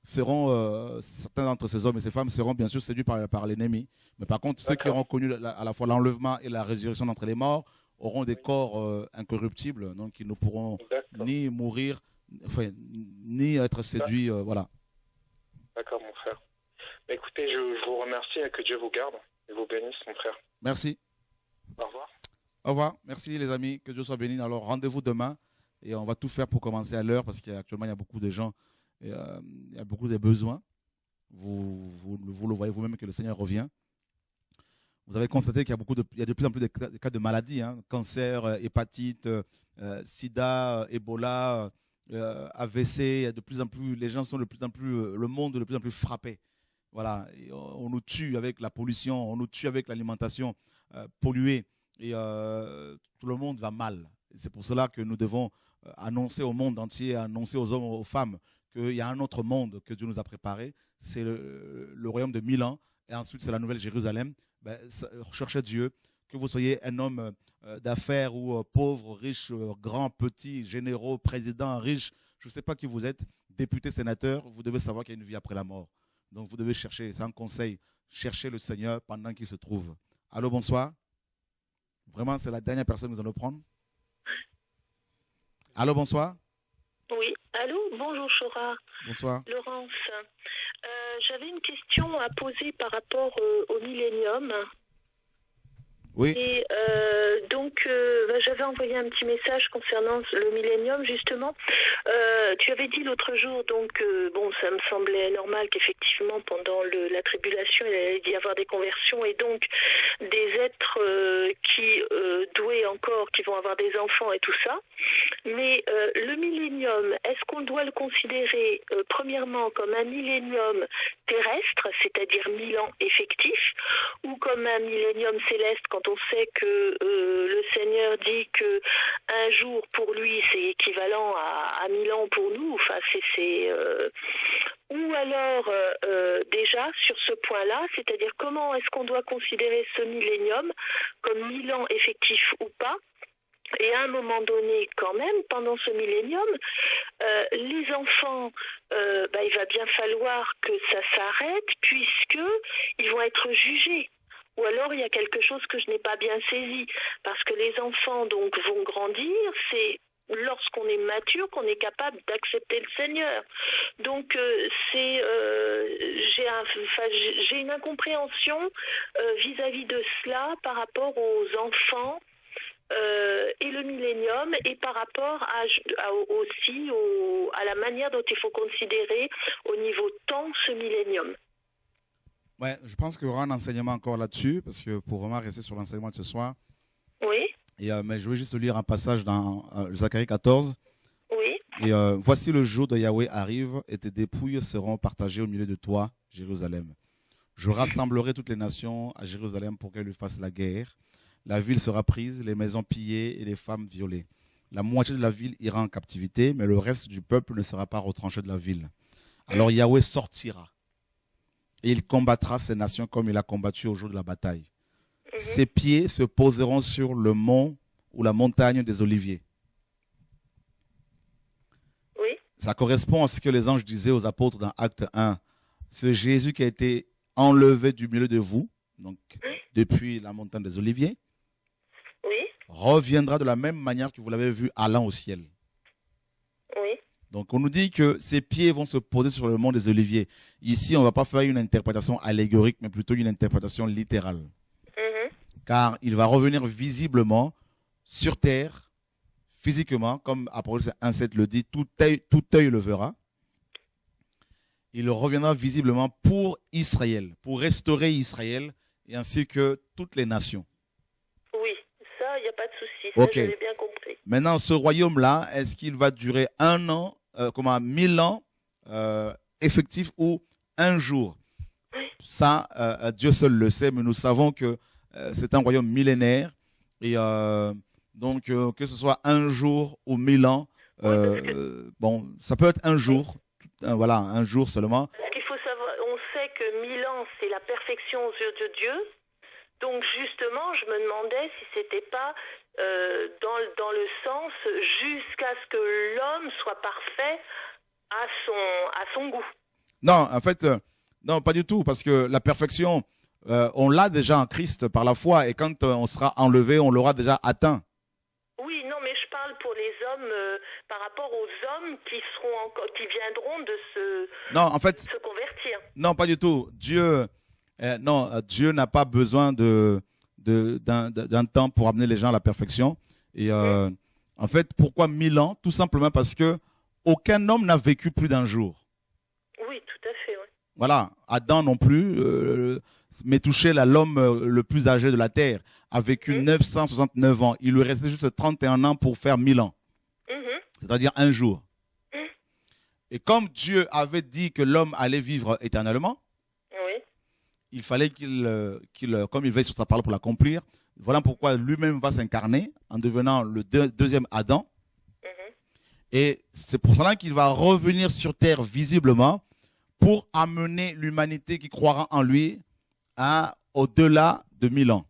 S1: seront, certains d'entre ces hommes et ces femmes seront bien sûr séduits par l'ennemi. Mais par contre, ceux qui auront connu à la fois l'enlèvement et la résurrection d'entre les morts auront des corps incorruptibles, donc ils ne pourront ni mourir, enfin, ni être séduits. Voilà.
S3: D'accord, mon frère. Écoutez, je vous remercie et que Dieu vous garde et vous bénisse, mon frère.
S1: Merci.
S3: Au revoir.
S1: Au revoir. Merci les amis. Que Dieu soit béni. Alors rendez-vous demain et on va tout faire pour commencer à l'heure parce qu'actuellement il y a beaucoup de gens, et, il y a beaucoup de besoins. Vous le voyez vous-même que le Seigneur revient. Vous avez constaté qu'il y a de plus en plus de cas de maladies, hein, cancer, hépatite, sida, Ebola, AVC. Il y a de plus en plus, les gens sont de plus en plus, le monde est de plus en plus frappé. Voilà, et on nous tue avec la pollution, on nous tue avec l'alimentation polluée. Et tout le monde va mal. C'est pour cela que nous devons annoncer au monde entier, annoncer aux hommes, aux femmes qu'il y a un autre monde que Dieu nous a préparé. C'est le royaume de 1000 ans. Et ensuite, c'est la nouvelle Jérusalem. Cherchez Dieu. Que vous soyez un homme d'affaires ou pauvre, riche, grand, petit, généraux, président, riche. Je ne sais pas qui vous êtes, député, sénateur. Vous devez savoir qu'il y a une vie après la mort. Donc, vous devez chercher. C'est un conseil. Cherchez le Seigneur pendant qu'il se trouve. Allô, bonsoir. Vraiment, c'est la dernière personne que nous allons prendre. Allô, bonsoir.
S4: Oui, allô, bonjour Chora.
S1: Bonsoir.
S4: Laurence, j'avais une question à poser par rapport au millénium.
S1: Oui.
S4: Et donc, j'avais envoyé un petit message concernant le millénium, justement. Tu avais dit l'autre jour, donc, bon, ça me semblait normal qu'effectivement, pendant la tribulation, il allait y avoir des conversions et donc des êtres doués encore, qui vont avoir des enfants et tout ça. Mais le millénium, est-ce qu'on doit le considérer premièrement comme un millénium terrestre, c'est-à-dire 1000 ans effectifs, ou comme un millénium céleste quand on sait que le Seigneur dit que un jour pour lui c'est équivalent à 1000 ans pour nous, enfin ou alors déjà sur ce point-là, c'est-à-dire comment est-ce qu'on doit considérer ce millénium comme 1000 ans effectifs ou pas. Et à un moment donné, quand même, pendant ce millénium, les enfants, il va bien falloir que ça s'arrête puisque ils vont être jugés. Ou alors il y a quelque chose que je n'ai pas bien saisi, parce que les enfants donc vont grandir, c'est lorsqu'on est mature qu'on est capable d'accepter le Seigneur. Donc j'ai une incompréhension vis-à-vis de cela par rapport aux enfants et le millénium, et par rapport aussi à la manière dont il faut considérer au niveau temps ce millénium.
S1: Ouais, je pense qu'il y aura un enseignement encore là-dessus, parce que pour vraiment rester sur l'enseignement de ce soir,
S4: oui.
S1: Et, mais je vais juste lire un passage dans Zacharie 14.
S4: Oui.
S1: Et voici le jour de Yahweh arrive et tes dépouilles seront partagées au milieu de toi, Jérusalem. Je rassemblerai toutes les nations à Jérusalem pour qu'elles lui fassent la guerre. La ville sera prise, les maisons pillées et les femmes violées. La moitié de la ville ira en captivité, mais le reste du peuple ne sera pas retranché de la ville. Alors Yahweh sortira et il combattra ces nations comme il a combattu au jour de la bataille. Ses pieds se poseront sur le mont ou la montagne des Oliviers.
S4: Oui.
S1: Ça correspond à ce que les anges disaient aux apôtres dans Acte 1. Ce Jésus qui a été enlevé du milieu de vous, donc depuis la montagne des Oliviers,
S4: Oui.
S1: reviendra de la même manière que vous l'avez vu allant au ciel.
S4: Oui.
S1: Donc on nous dit que ses pieds vont se poser sur le mont des Oliviers. Ici, on ne va pas faire une interprétation allégorique, mais plutôt une interprétation littérale. Car il va revenir visiblement sur terre, physiquement, comme Apocalypse 1,7 le dit, tout œil le verra. Il reviendra visiblement pour Israël, pour restaurer Israël, et ainsi que toutes les nations.
S4: Oui, ça, il n'y a pas de souci, ça j'avais bien compris.
S1: Maintenant, ce royaume-là, est-ce qu'il va durer 1 an, comme 1000 ans effectifs ou un jour?
S4: Oui.
S1: Ça, Dieu seul le sait, mais nous savons que c'est un royaume millénaire. Et donc, que ce soit un jour ou 1000 ans, bon, ça peut être un jour, voilà, un jour seulement.
S4: Parce qu'il faut savoir, on sait que 1000 ans, c'est la perfection aux yeux de Dieu. Donc, justement, je me demandais si c'était pas dans le sens jusqu'à ce que l'homme soit parfait à son goût.
S1: Non, en fait, non, pas du tout, parce que la perfection, on l'a déjà en Christ par la foi, et quand on sera enlevé, on l'aura déjà atteint.
S4: Oui, non, mais je parle pour les hommes, par rapport aux hommes qui viendront de se convertir.
S1: Non, pas du tout. Dieu n'a pas besoin d'un temps pour amener les gens à la perfection. Et en fait, pourquoi 1000 ans? Tout simplement parce que aucun homme n'a vécu plus d'un jour.
S4: Oui, tout à fait. Oui.
S1: Voilà, Adam non plus, Métouchel, l'homme le plus âgé de la terre, a vécu 969 ans. Il lui restait juste 31 ans pour faire 1000 ans. C'est-à-dire un jour. Et comme Dieu avait dit que l'homme allait vivre éternellement, il fallait comme il veille sur sa parole pour l'accomplir, voilà pourquoi lui-même va s'incarner en devenant le deuxième Adam. Et c'est pour cela qu'il va revenir sur terre visiblement pour amener l'humanité qui croira en lui à au-delà de 1000 ans.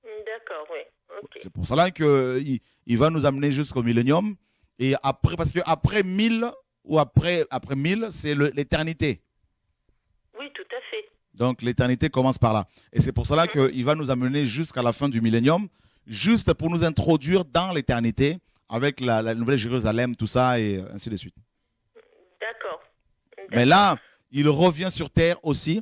S4: D'accord, oui. Okay.
S1: C'est pour cela qu'il va nous amener jusqu'au millénium. Et après, parce qu'après 1000 ou après 1000, c'est l'éternité.
S4: Oui, tout à fait.
S1: Donc l'éternité commence par là. Et c'est pour cela qu'il va nous amener jusqu'à la fin du millénium, juste pour nous introduire dans l'éternité avec la nouvelle Jérusalem, tout ça, et ainsi de suite. D'accord. Mais là, il revient sur terre aussi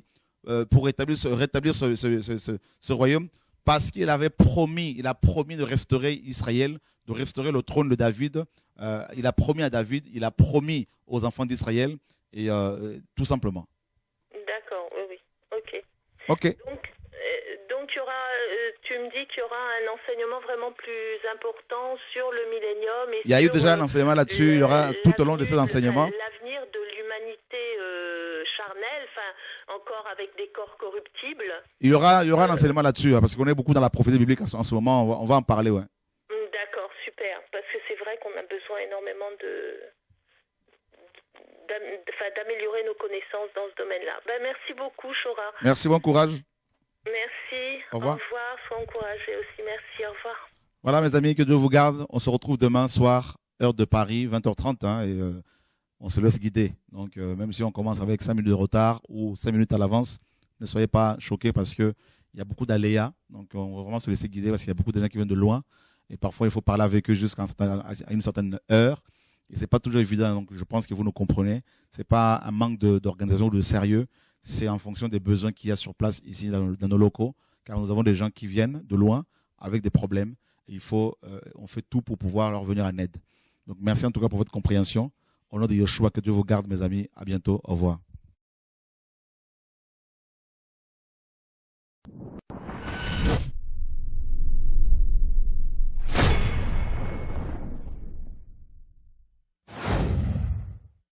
S1: pour rétablir ce royaume, parce qu'il avait promis, il a promis de restaurer Israël, de restaurer le trône de David. Il a promis à David, il a promis aux enfants d'Israël, et tout simplement.
S4: D'accord, oui, ok.
S1: Ok.
S4: Donc il y aura, tu me dis qu'il y aura un enseignement vraiment plus important sur le millénium. Il y a eu
S1: déjà un enseignement là-dessus, il y aura tout au long de ces enseignements.
S4: L'avenir de l'humanité charnelle, encore avec des corps corruptibles.
S1: Il y aura un enseignement là-dessus, parce qu'on est beaucoup dans la prophétie biblique en ce moment, on va en parler, ouais.
S4: D'accord, super, parce que c'est vrai qu'on a besoin énormément d'améliorer nos connaissances dans ce domaine-là. Merci beaucoup, Chora.
S1: Merci, bon courage.
S4: Merci,
S1: au revoir.
S4: Sois encouragé aussi, merci, au revoir.
S1: Voilà mes amis, que Dieu vous garde. On se retrouve demain soir, heure de Paris, 20h30, et on se laisse guider. Donc même si on commence avec 5 minutes de retard ou 5 minutes à l'avance, ne soyez pas choqués parce qu'il y a beaucoup d'aléas. Donc on va vraiment se laisser guider parce qu'il y a beaucoup de gens qui viennent de loin. Et parfois il faut parler avec eux jusqu'à une certaine heure. Et ce n'est pas toujours évident, donc je pense que vous nous comprenez. Ce n'est pas un manque d'organisation ou de sérieux. C'est en fonction des besoins qu'il y a sur place ici dans nos locaux, car nous avons des gens qui viennent de loin avec des problèmes. Et on fait tout pour pouvoir leur venir en aide. Donc merci en tout cas pour votre compréhension. Au nom de Yeshua, que Dieu vous garde mes amis. À bientôt. Au revoir.